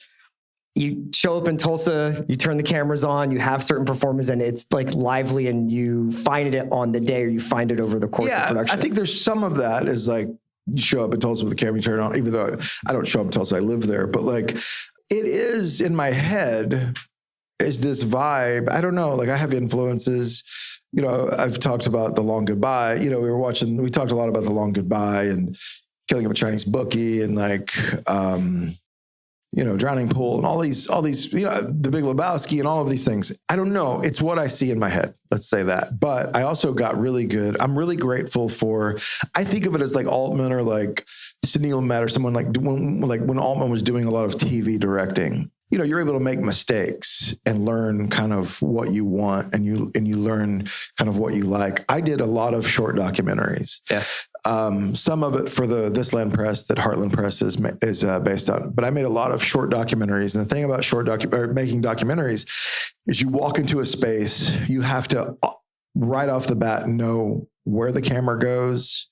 [SPEAKER 2] you show up in Tulsa, you turn the cameras on, you have certain performers, and it's like lively and you find it on the day or you find it over the course of production.
[SPEAKER 5] I think there's some of that is like, you show up in Tulsa with the camera, you turn it on, even though I don't show up in Tulsa, I live there, but like, it is in my head is this vibe. I don't know, like I have influences. I've talked about The Long Goodbye. We talked a lot about The Long Goodbye and Killing of a Chinese Bookie and like, Drowning Pool and all these, The Big Lebowski and all of these things. I don't know. It's what I see in my head. Let's say that. But I also got really good. I'm really grateful for, I think of it as like Altman or like Sidney Lumet or someone like when Altman was doing a lot of TV directing. You're able to make mistakes and learn kind of what you want and you learn kind of what you like. I did a lot of short documentaries. Yeah. Some of it for the This Land Press that Heartland Press is based on, but I made a lot of short documentaries. And the thing about making documentaries is you walk into a space, you have to right off the bat know where the camera goes,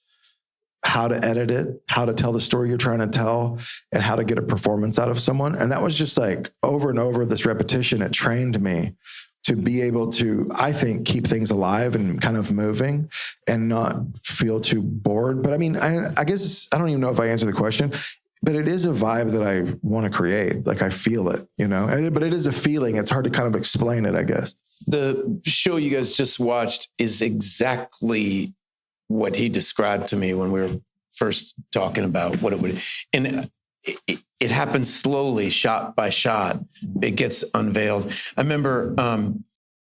[SPEAKER 5] how to edit it, how to tell the story you're trying to tell, and how to get a performance out of someone. And that was just like over and over this repetition. It trained me to be able to, I think, keep things alive and kind of moving and not feel too bored. But I mean, I guess, I don't even know if I answered the question, but it is a vibe that I want to create. Like I feel it, but it is a feeling. It's hard to kind of explain it, I guess. The
[SPEAKER 6] show you guys just watched is exactly what he described to me when we were first talking about what it would, and it happens slowly, shot by shot. It gets unveiled. I remember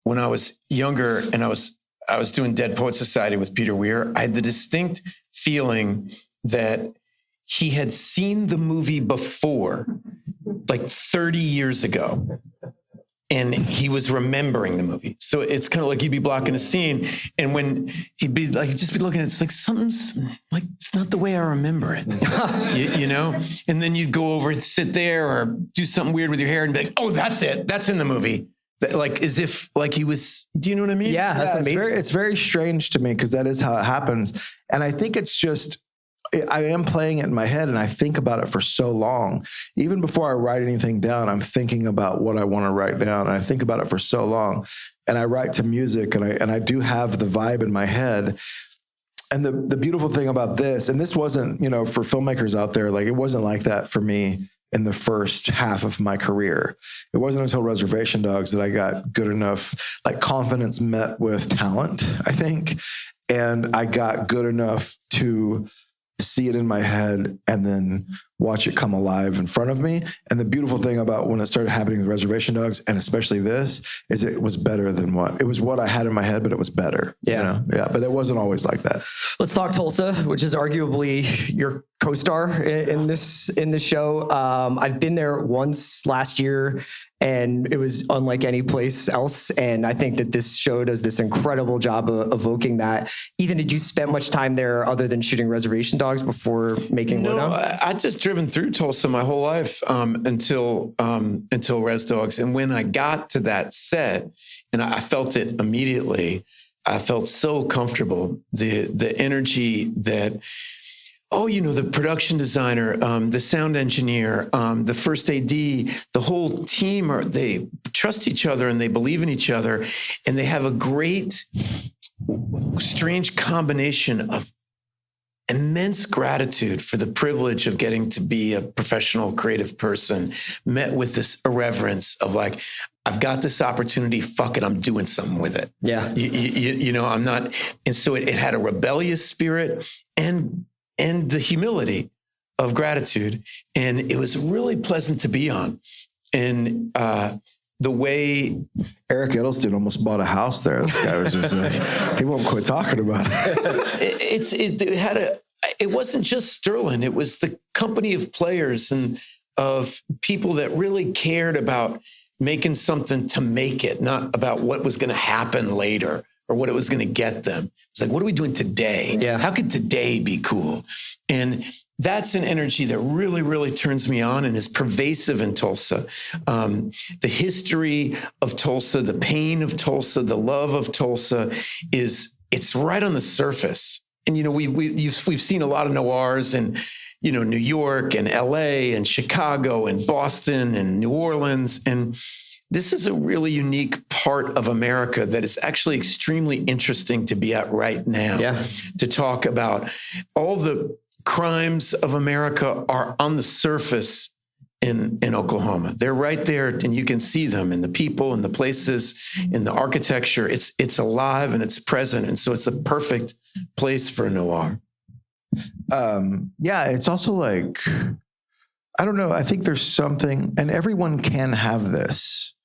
[SPEAKER 6] when I was younger and I was doing Dead Poets Society with Peter Weir, I had the distinct feeling that he had seen the movie before, like 30 years ago. And he was remembering the movie. So it's kind of like you'd be blocking a scene. And when he'd just be looking at it, it's like something's like, it's not the way I remember it, you know? And then you'd go over, sit there or do something weird with your hair and be like, oh, that's it. That's in the movie. Like as if like he was, do you know what I mean?
[SPEAKER 2] Yeah, that's amazing.
[SPEAKER 5] It's very strange to me because that is how it happens. And I think it's just, I am playing it in my head and I think about it for so long. Even before I write anything down, I'm thinking about what I want to write down. And I think about it for so long. And I write to music and I do have the vibe in my head. And the beautiful thing about this, and this wasn't, for filmmakers out there, like it wasn't like that for me in the first half of my career. It wasn't until Reservation Dogs that I got good enough, like confidence met with talent, I think. And I got good enough to see it in my head and then watch it come alive in front of me. And the beautiful thing about when it started happening with Reservation Dogs, and especially this, is it was better than it was what I had in my head, but it was better.
[SPEAKER 2] Yeah.
[SPEAKER 5] Yeah. But it wasn't always like that.
[SPEAKER 2] Let's talk Tulsa, which is arguably your co-star in this show. I've been there once last year and it was unlike any place else. And I think that this show does this incredible job of evoking that. Ethan, did you spend much time there other than shooting Reservation Dogs before making Lowdown?
[SPEAKER 6] No, I'd just driven through Tulsa my whole life until Res Dogs. And when I got to that set, and I felt it immediately, I felt so comfortable. The energy that, the production designer, the sound engineer, the first AD, the whole team, they trust each other and they believe in each other. And they have a great, strange combination of immense gratitude for the privilege of getting to be a professional creative person, met with this irreverence of like, I've got this opportunity, fuck it, I'm doing something with it.
[SPEAKER 2] Yeah.
[SPEAKER 6] I'm not. And so it had a rebellious spirit and the humility of gratitude. And it was really pleasant to be on. And the way
[SPEAKER 5] Eric Edelstein almost bought a house there. This guy was just he won't quit talking about it.
[SPEAKER 6] It wasn't just Sterlin. It was the company of players and of people that really cared about making something to make it, not about what was going to happen later or what it was going to get them. It's like, what are we doing today?
[SPEAKER 2] Yeah.
[SPEAKER 6] How could today be cool? And that's an energy that really, really turns me on and is pervasive in Tulsa. The history of Tulsa, the pain of Tulsa, the love of Tulsa it's right on the surface. And, you know, we've seen a lot of noirs in, you know, New York and LA and Chicago and Boston and New Orleans. And this is a really unique part of America that is actually extremely interesting to be at right now.
[SPEAKER 2] Yeah.
[SPEAKER 6] To talk about all the crimes of America are on the surface in Oklahoma. They're right there and you can see them in the people and the places, in the architecture. It's alive and it's present. And so it's a perfect place for a noir.
[SPEAKER 5] Yeah, it's also like, I don't know. I think there's something, and everyone can have this.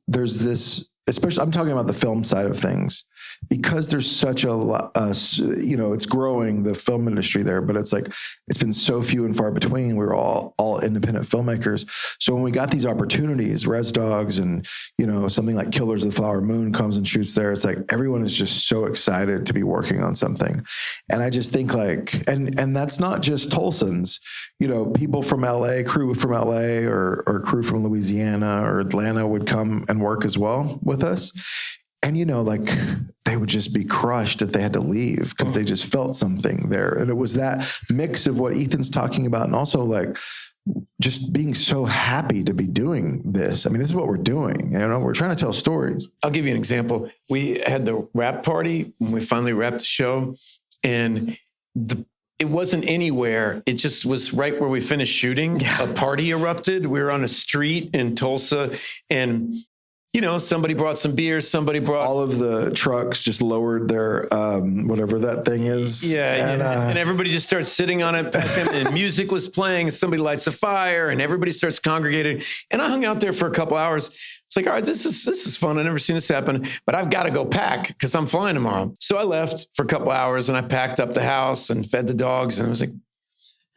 [SPEAKER 5] There's this, especially, I'm talking about the film side of things, because there's such a lot, you know, it's growing, the film industry there, but it's like, it's been so few and far between. We're all independent filmmakers. So when we got these opportunities, Res Dogs and, you know, something like Killers of the Flower Moon comes and shoots there, it's like, everyone is just so excited to be working on something. And I just think like, and that's not just Tulsans, you know, people from LA, crew from LA or crew from Louisiana or Atlanta would come and work as well with us. And, you know, like they would just be crushed if they had to leave because they just felt something there. And it was that mix of what Ethan's talking about and also like just being so happy to be doing this. I mean, this is what we're doing. You know, we're trying to tell stories.
[SPEAKER 6] I'll give you an example. We had the wrap party when we finally wrapped the show, and it wasn't anywhere. It just was right where we finished shooting. Yeah. A party erupted. We were on a street in Tulsa, and you know, somebody brought some beer, somebody brought...
[SPEAKER 5] All of the trucks just lowered their, whatever that thing is.
[SPEAKER 6] Yeah, and everybody just starts sitting on it, and music was playing, somebody lights a fire, and everybody starts congregating. And I hung out there for a couple hours. It's like, all right, this is fun. I've never seen this happen, but I've got to go pack because I'm flying tomorrow. So I left for a couple hours, and I packed up the house and fed the dogs, and I was like,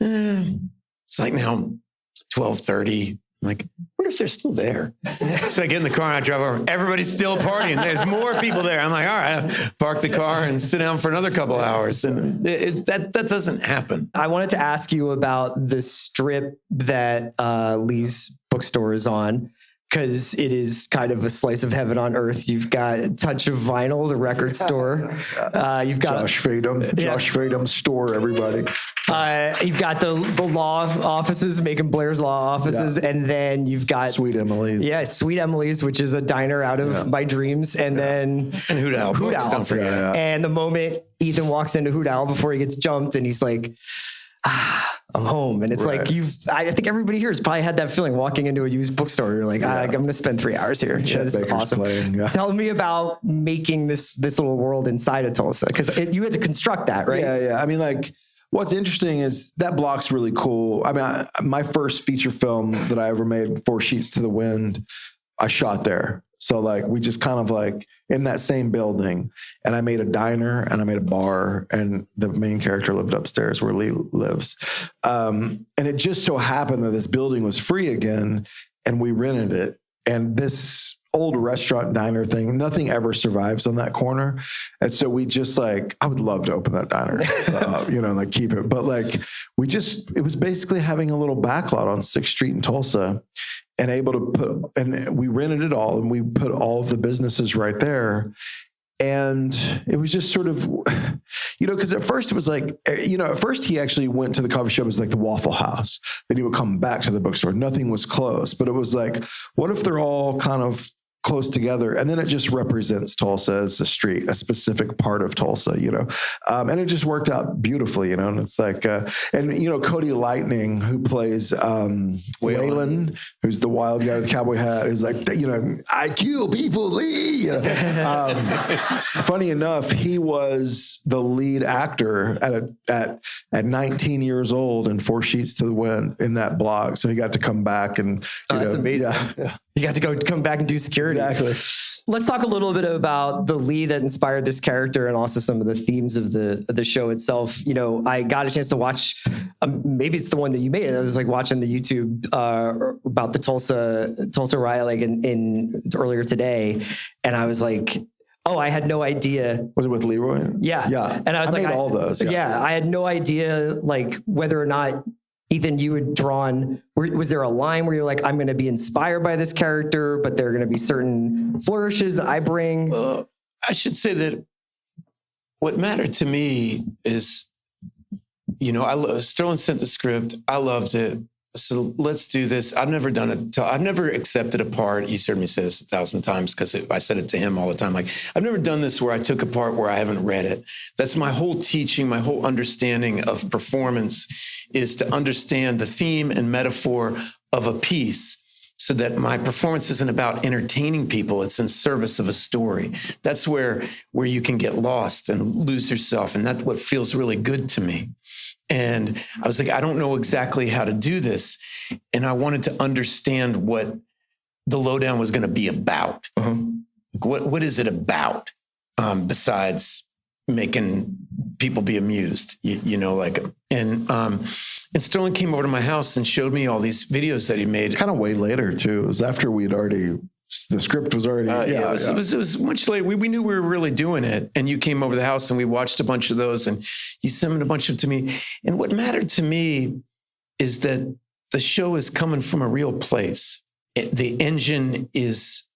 [SPEAKER 6] it's like now 12:30. I'm like, what if they're still there? So I get in the car and I drive over. Everybody's still partying. There's more people there. I'm like, all right, I park the car and sit down for another couple hours. And that doesn't happen.
[SPEAKER 2] I wanted to ask you about the strip that Lee's bookstore is on, because it is kind of a slice of heaven on earth. You've got a touch of vinyl, the record store. You've got
[SPEAKER 5] Josh Fadum store, everybody.
[SPEAKER 2] You've got the law offices, Macon Blair's law offices, and then you've got
[SPEAKER 5] Sweet Emily's.
[SPEAKER 2] Yeah, Sweet Emily's, which is a diner out of my dreams, and then
[SPEAKER 6] Hoot Owl. Don't forget.
[SPEAKER 5] Yeah.
[SPEAKER 2] And the moment Ethan walks into Hoot Owl before he gets jumped, and he's like, I'm home. And it's like, I think everybody here has probably had that feeling walking into a used bookstore. You're like, I'm going to spend 3 hours here. Yeah, this is awesome.
[SPEAKER 5] Playing, yeah.
[SPEAKER 2] Tell me about making this little world inside of Tulsa, because you had to construct that, right?
[SPEAKER 5] Yeah. I mean, like, what's interesting is that block's really cool. I mean, my first feature film that I ever made, 4 Sheets to the Wind, I shot there. So like, we just kind of like in that same building, and I made a diner and I made a bar, and the main character lived upstairs where Lee lives. And it just so happened that this building was free again and we rented it. And this old restaurant diner thing, nothing ever survives on that corner. And so we just like, I would love to open that diner, like keep it. But like, it was basically having a little backlot on 6th Street in Tulsa, and able to and we rented it all, and we put all of the businesses right there. And it was just sort of, because at first it was like, at first he actually went to the coffee shop as like the Waffle House. Then he would come back to the bookstore. Nothing was close, but it was like, what if they're all kind of close together? And then it just represents Tulsa as a street, a specific part of Tulsa, and it just worked out beautifully, and it's like, Cody Lightning, who plays Waylon, who's the wild guy with the cowboy hat, who's like, I kill people, Lee. Funny enough, he was the lead actor at 19 years old in 4 Sheets to the Wind in that blog. So he got to come back and,
[SPEAKER 2] that's amazing.
[SPEAKER 5] Yeah.
[SPEAKER 2] You got to come back and do security.
[SPEAKER 5] Exactly.
[SPEAKER 2] let's talk a little bit about the lead that inspired this character and also some of the themes of the show itself. You know, I got a chance to watch, maybe it's the one that you made. I was like watching the YouTube about the Tulsa riot like in earlier today, and I was like, oh, I had no idea.
[SPEAKER 5] Was it with Leroy?
[SPEAKER 2] Yeah.
[SPEAKER 5] Yeah.
[SPEAKER 2] And I was like,
[SPEAKER 5] made all those.
[SPEAKER 2] Yeah. I had no idea like whether or not, Ethan, you had drawn, was there a line where you're like, I'm going to be inspired by this character, but there are going to be certain flourishes that I bring?
[SPEAKER 6] Well, I should say that what mattered to me is, you know, Sterlin sent the script. I loved it. So let's do this. I've never done it. I've never accepted a part. He's heard me say this 1,000 times because I said it to him all the time. Like, I've never done this where I took a part where I haven't read it. That's my whole teaching, my whole understanding of performance is to understand the theme and metaphor of a piece so that my performance isn't about entertaining people. It's in service of a story. That's where you can get lost and lose yourself. And that's what feels really good to me. And I was like, I don't know exactly how to do this. And I wanted to understand what the Lowdown was going to be about. What is it about besides making people be amused? You know, like, and Sterlin came over to my house and showed me all these videos that he made.
[SPEAKER 5] Kind of way later too. It was after we'd already, the script was already,
[SPEAKER 6] it was much later. We knew we were really doing it. And you came over the house and we watched a bunch of those and you sent a bunch of them to me. And what mattered to me is that the show is coming from a real place. The engine is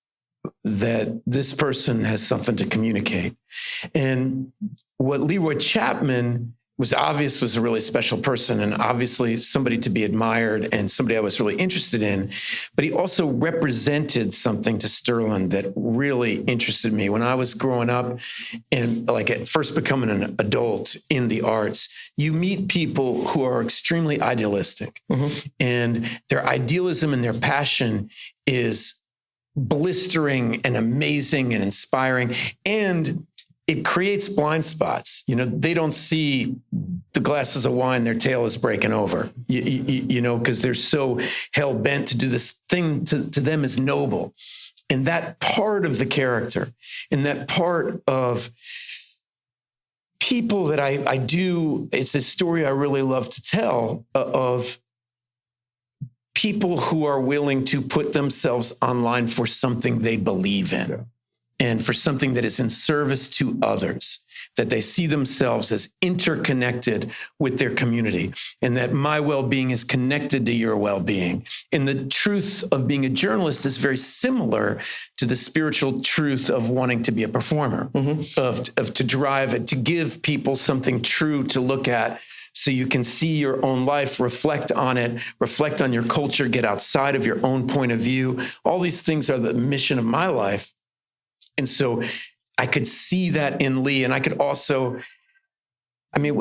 [SPEAKER 6] that this person has something to communicate. And what Leroy Chapman was a really special person and obviously somebody to be admired and somebody I was really interested in. But he also represented something to Sterlin that really interested me. When I was growing up and like at first becoming an adult in the arts, you meet people who are extremely idealistic and their idealism and their passion is blistering and amazing and inspiring. And it creates blind spots. You know, they don't see the glasses of wine, their tail is breaking over, you know, because they're so hell bent to do this thing to them is noble. And that part of the character and that part of people that I do, it's a story I really love to tell of people who are willing to put themselves online for something they believe in. Yeah. And for something that is in service to others, that they see themselves as interconnected with their community and that my well-being is connected to your well-being. And the truth of being a journalist is very similar to the spiritual truth of wanting to be a performer, of to drive it, to give people something true to look at so you can see your own life, reflect on it, reflect on your culture, get outside of your own point of view. All these things are the mission of my life. And so I could see that in Lee. And I could also, I mean,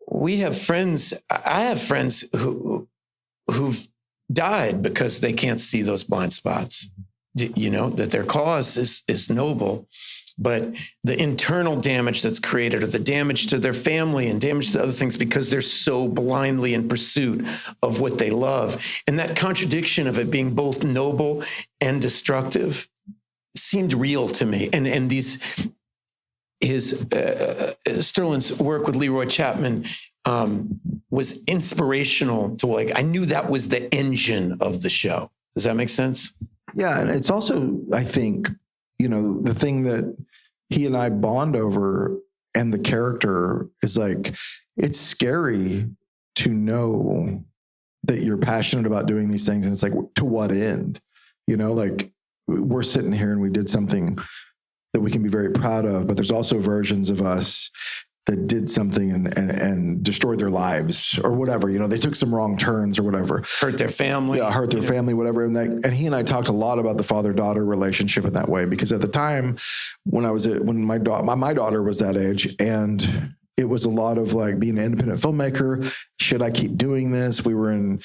[SPEAKER 6] we have friends, I have friends who've died because they can't see those blind spots, you know, that their cause is noble, but the internal damage that's created or the damage to their family and damage to other things because they're so blindly in pursuit of what they love. And that contradiction of it being both noble and destructive seemed real to me. And Sterlin's work with Leroy Chapman was inspirational to like, I knew that was the engine of the show. Does that make sense?
[SPEAKER 5] Yeah. And it's also, I think, you know, the thing that he and I bond over and the character is like, it's scary to know that you're passionate about doing these things. And it's like, to what end? You know, like, we're sitting here and we did something that we can be very proud of, but there's also versions of us that did something and destroyed their lives or whatever. You know, they took some wrong turns or whatever.
[SPEAKER 6] Hurt their family.
[SPEAKER 5] Yeah, hurt their family, whatever. And he and I talked a lot about the father-daughter relationship in that way, because at the time when my daughter was that age, and it was a lot of like being an independent filmmaker. Should I keep doing this? We were in,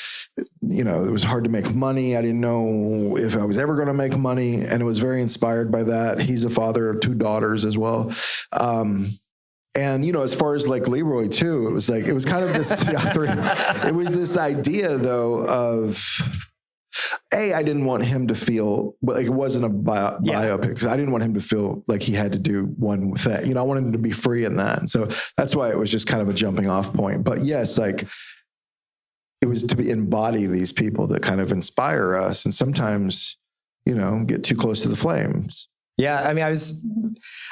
[SPEAKER 5] you know, it was hard to make money. I didn't know if I was ever going to make money. And it was very inspired by that. He's a father of 2 daughters as well. And, you know, as far as like Leroy too, it was kind of this, it was this idea though of, I didn't want him to feel like it wasn't a biopic because I didn't want him to feel like he had to do one thing. You know, I wanted him to be free in that. And so that's why it was just kind of a jumping off point. But yes, like it was to embody these people that kind of inspire us and sometimes, you know, get too close to the flames.
[SPEAKER 2] Yeah, I mean,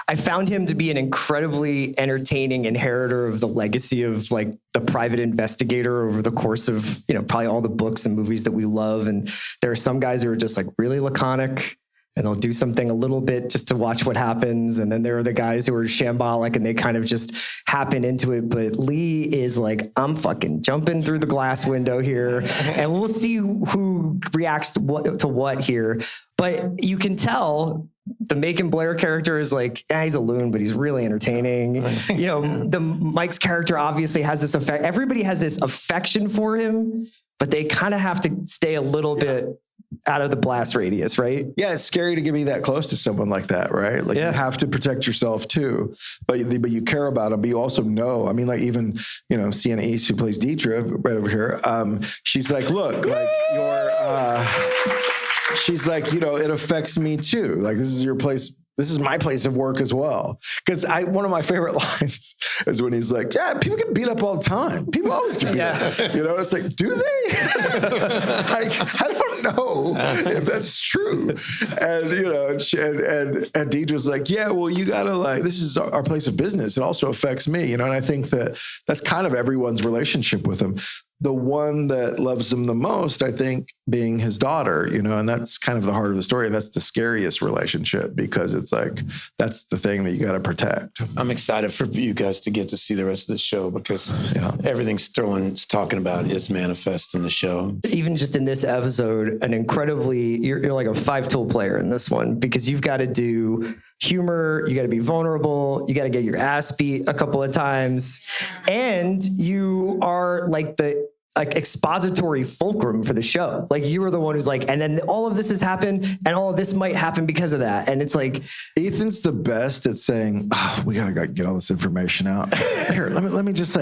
[SPEAKER 2] I found him to be an incredibly entertaining inheritor of the legacy of like the private investigator over the course of, you know, probably all the books and movies that we love. And there are some guys who are just like really laconic and they'll do something a little bit just to watch what happens. And then there are the guys who are shambolic and they kind of just happen into it. But Lee is like, I'm fucking jumping through the glass window here and we'll see who reacts to what here. But you can tell the Macon Blair character is like, he's a loon, but he's really entertaining. You know, the Mike's character obviously has this effect. Everybody has this affection for him, but they kind of have to stay a little bit out of the blast radius, right?
[SPEAKER 5] Yeah, it's scary to be that close to someone like that, right? Like you have to protect yourself too, but you care about them, but you also know. I mean, like even, you know, Sienna East, who plays Deidre right over here, she's like, look, like she's like, you know, it affects me too. Like this is your place. This is my place of work as well. Because one of my favorite lines is when he's like, yeah, people get beat up all the time. People always get beat up. You know, it's like, do they? Like, I don't know if that's true. And, you know, and Deidre's like, yeah, well, you got to like, this is our place of business. It also affects me, you know, and I think that's kind of everyone's relationship with him. The one that loves him the most, I think, being his daughter, you know, and that's kind of the heart of the story. And that's the scariest relationship because it's like, that's the thing that you got to protect.
[SPEAKER 6] I'm excited for you guys to get to see the rest of the show because everything Sterlin's talking about is manifest in the show.
[SPEAKER 2] Even just in this episode, you're like a 5-tool player in this one because you've got to do humor, you got to be vulnerable, you got to get your ass beat a couple of times, and you are like the expository fulcrum for the show. Like you were the one who's like, and then all of this has happened and all of this might happen because of that. And it's like,
[SPEAKER 5] Ethan's the best at saying, oh, we got to get all this information out. Here, let me just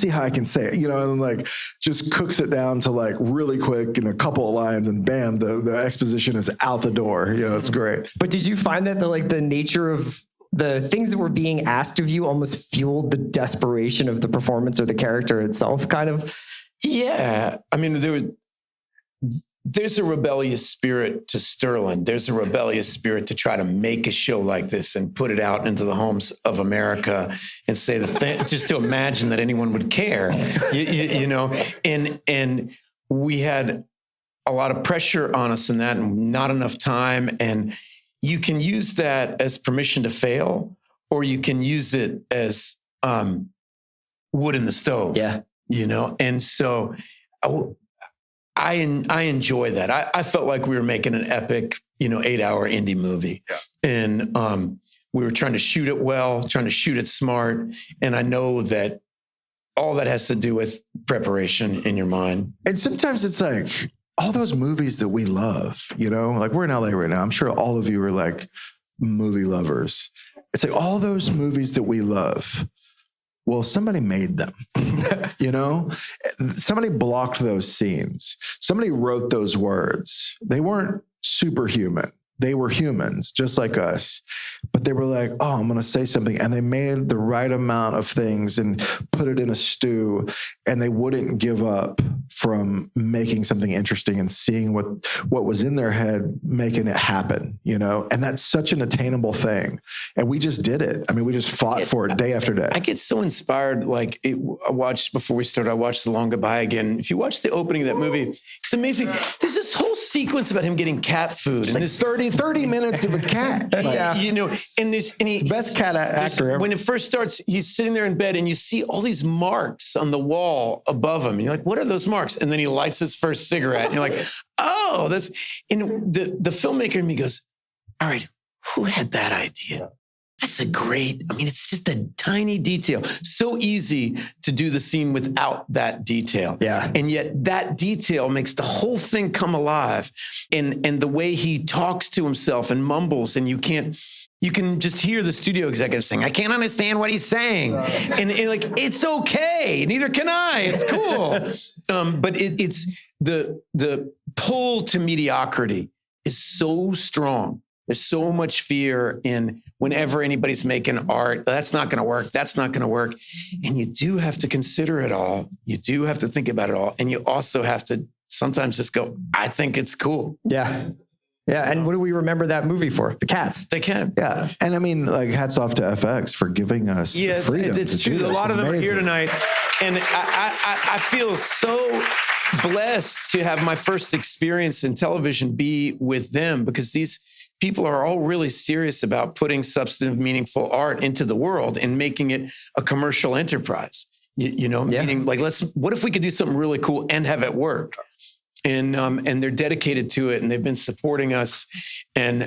[SPEAKER 5] see how I can say it, you know, and like just cooks it down to like really quick in a couple of lines and bam, the exposition is out the door. You know, it's great.
[SPEAKER 2] But did you find that the nature of the things that were being asked of you almost fueled the desperation of the performance or the character itself, kind of?
[SPEAKER 6] Yeah. I mean, there's a rebellious spirit to Sterlin. There's a rebellious spirit to try to make a show like this and put it out into the homes of America and say just to imagine that anyone would care, you know, and we had a lot of pressure on us in that and not enough time. And you can use that as permission to fail, or you can use it as wood in the stove. Yeah, you know. And so I enjoy that. I felt like we were making an epic, you know, 8-hour indie movie, and we were trying to shoot it well, trying to shoot it smart. And I know that all that has to do with preparation in your mind.
[SPEAKER 5] And sometimes it's like, all those movies that we love, you know, like we're in LA right now. I'm sure all of you are like movie lovers. It's like all those movies that we love. Well, somebody made them, you know, somebody blocked those scenes. Somebody wrote those words. They weren't superhuman. They were humans just like us, but they were like, oh, I'm going to say something. And they made the right amount of things and put it in a stew, and they wouldn't give up from making something interesting and seeing what was in their head, making it happen, you know? And that's such an attainable thing. And we just did it. I mean, we just fought for it day after day.
[SPEAKER 6] I get so inspired. Like I watched The Long Goodbye again. If you watch the opening of that movie, it's amazing. There's this whole sequence about him getting cat food.
[SPEAKER 5] It's and like 30 minutes of a cat.
[SPEAKER 6] Yeah. You know, and he
[SPEAKER 5] best cat actor ever.
[SPEAKER 6] When it first starts, he's sitting there in bed and you see all these marks on the wall above him. And you're like, what are those marks? And then he lights his first cigarette and you're like, oh, that's, and the filmmaker in me goes, all right, who had that idea? That's it's just a tiny detail. So easy to do the scene without that detail.
[SPEAKER 2] Yeah.
[SPEAKER 6] And yet that detail makes the whole thing come alive. And the way he talks to himself and mumbles, and you can't, you can just hear the studio executive saying, I can't understand what he's saying. And like, it's okay. Neither can I. It's cool. But it's the pull to mediocrity is so strong. There's so much fear in whenever anybody's making art. That's not going to work. That's not going to work. And you do have to consider it all. You do have to think about it all. And you also have to sometimes just go, I think it's cool.
[SPEAKER 2] Yeah. Yeah, and what do we remember that movie for? The cats.
[SPEAKER 6] They can.
[SPEAKER 5] Yeah, and I mean, like, hats off to FX for giving us the freedom.
[SPEAKER 6] It's true. A lot of them are here tonight, and I feel so blessed to have my first experience in television be with them, because these people are all really serious about putting substantive, meaningful art into the world and making it a commercial enterprise. Meaning like, what if we could do something really cool and have it work? And they're dedicated to it, and they've been supporting us. And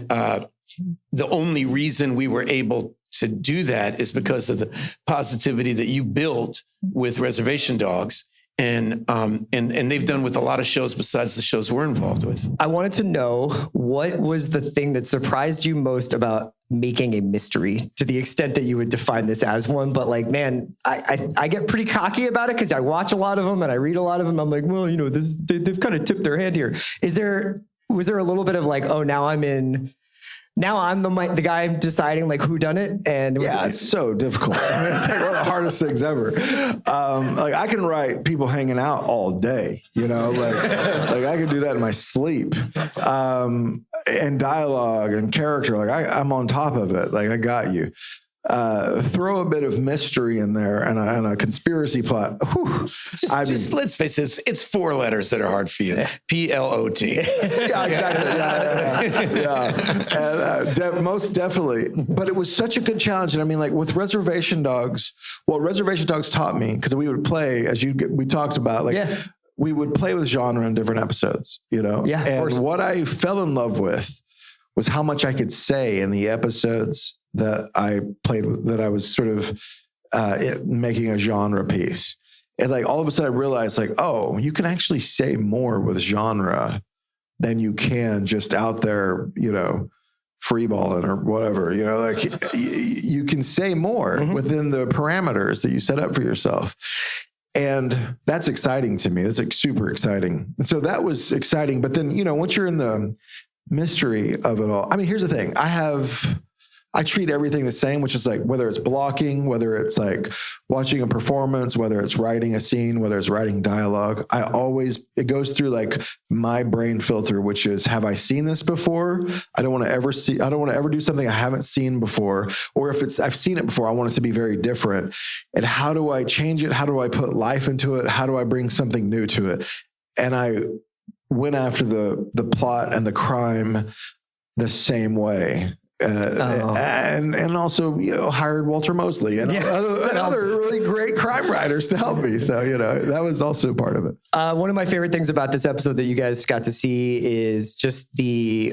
[SPEAKER 6] the only reason we were able to do that is because of the positivity that you built with Reservation Dogs, and they've done with a lot of shows besides the shows we're involved with.
[SPEAKER 2] I wanted to know, what was the thing that surprised you most about making a mystery, to the extent that you would define this as one? But like, man, I get pretty cocky about it because I watch a lot of them and I read a lot of them. I'm like, well, they've kind of tipped their hand here. Was there a little bit of like, oh, now I'm the guy deciding like who done it? And
[SPEAKER 5] it's so difficult. I mean, it's like one of the hardest things ever. Like, I can write people hanging out all day, like I can do that in my sleep. And dialogue and character, like I'm on top of it. Like, I got you. Throw a bit of mystery in there and a conspiracy plot. Just
[SPEAKER 6] let's face it, it's 4 letters that are hard for you. PLOT.
[SPEAKER 5] Yeah, exactly. Yeah. And, most definitely. But it was such a good challenge. And I mean, like, with Reservation Dogs, what Reservation Dogs taught me, because we would play, we talked about, like, we would play with genre in different episodes,
[SPEAKER 2] Yeah,
[SPEAKER 5] and what I fell in love with was how much I could say in the episodes that I played with, that I was sort of making a genre piece. And like, all of a sudden I realized, like, oh, you can actually say more with genre than you can just out there, freeballing or whatever, like you can say more within the parameters that you set up for yourself. And that's exciting to me. That's like super exciting. And so that was exciting. But then, once you're in the mystery of it all, I mean, here's the thing. I treat everything the same, which is like, whether it's blocking, whether it's like watching a performance, whether it's writing a scene, whether it's writing dialogue, it goes through like my brain filter, which is, have I seen this before? I don't want to ever do something I haven't seen before. Or if I've seen it before, I want it to be very different. And how do I change it? How do I put life into it? How do I bring something new to it? And I went after the plot and the crime the same way. And also, hired Walter Mosley and other really great crime writers to help me. So, that was also part of it.
[SPEAKER 2] One of my favorite things about this episode that you guys got to see is just the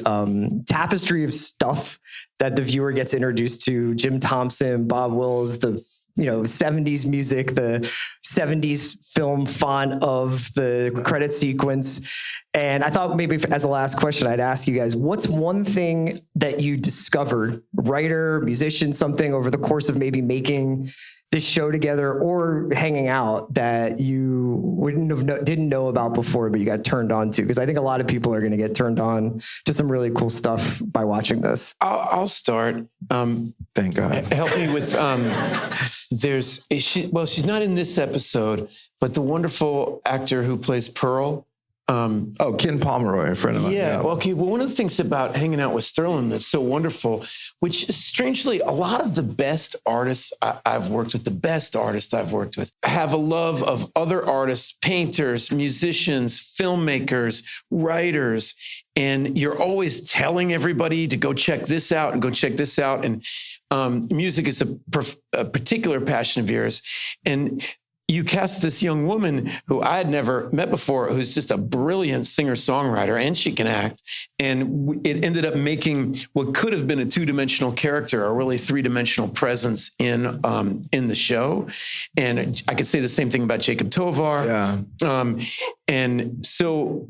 [SPEAKER 2] tapestry of stuff that the viewer gets introduced to. Jim Thompson, Bob Wills, the 70s music, the 70s film font of the credit sequence. And I thought maybe as a last question, I'd ask you guys, what's one thing that you discovered, writer, musician, something over the course of maybe making this show together or hanging out, that you didn't know about before, but you got turned on to? Because I think a lot of people are going to get turned on to some really cool stuff by watching this.
[SPEAKER 6] I'll start.
[SPEAKER 5] Thank God.
[SPEAKER 6] Help me with, she's not in this episode, but the wonderful actor who plays Pearl.
[SPEAKER 5] Ken Pomeroy, a friend of mine.
[SPEAKER 6] Yeah. Well, one of the things about hanging out with Sterlin that's so wonderful, which strangely, a lot of the best artists I've worked with, have a love of other artists, painters, musicians, filmmakers, writers. And you're always telling everybody to go check this out and go check this out. And music is a particular passion of yours. And you cast this young woman who I had never met before, who's just a brilliant singer-songwriter, and she can act. And it ended up making what could have been a 2-dimensional character a really 3-dimensional presence in the show. And I could say the same thing about Jacob Tovar.
[SPEAKER 5] Yeah.
[SPEAKER 6] And so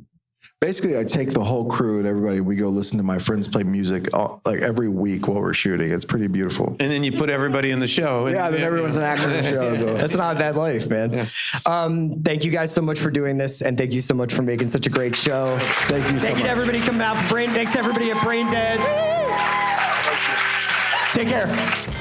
[SPEAKER 5] Basically, I take the whole crew and everybody. We go listen to my friends play music like every week while we're shooting. It's pretty beautiful.
[SPEAKER 6] And then you put everybody in the show. And,
[SPEAKER 5] Yeah, then everyone's an actor in the show. So.
[SPEAKER 2] That's not a bad life, man.
[SPEAKER 6] Yeah.
[SPEAKER 2] Thank you guys so much for doing this, and thank you so much for making such a great show.
[SPEAKER 5] Thank you so
[SPEAKER 2] Thank you
[SPEAKER 5] much.
[SPEAKER 2] to everybody coming out for Brain. Thanks to everybody at Brain Dead. Take care.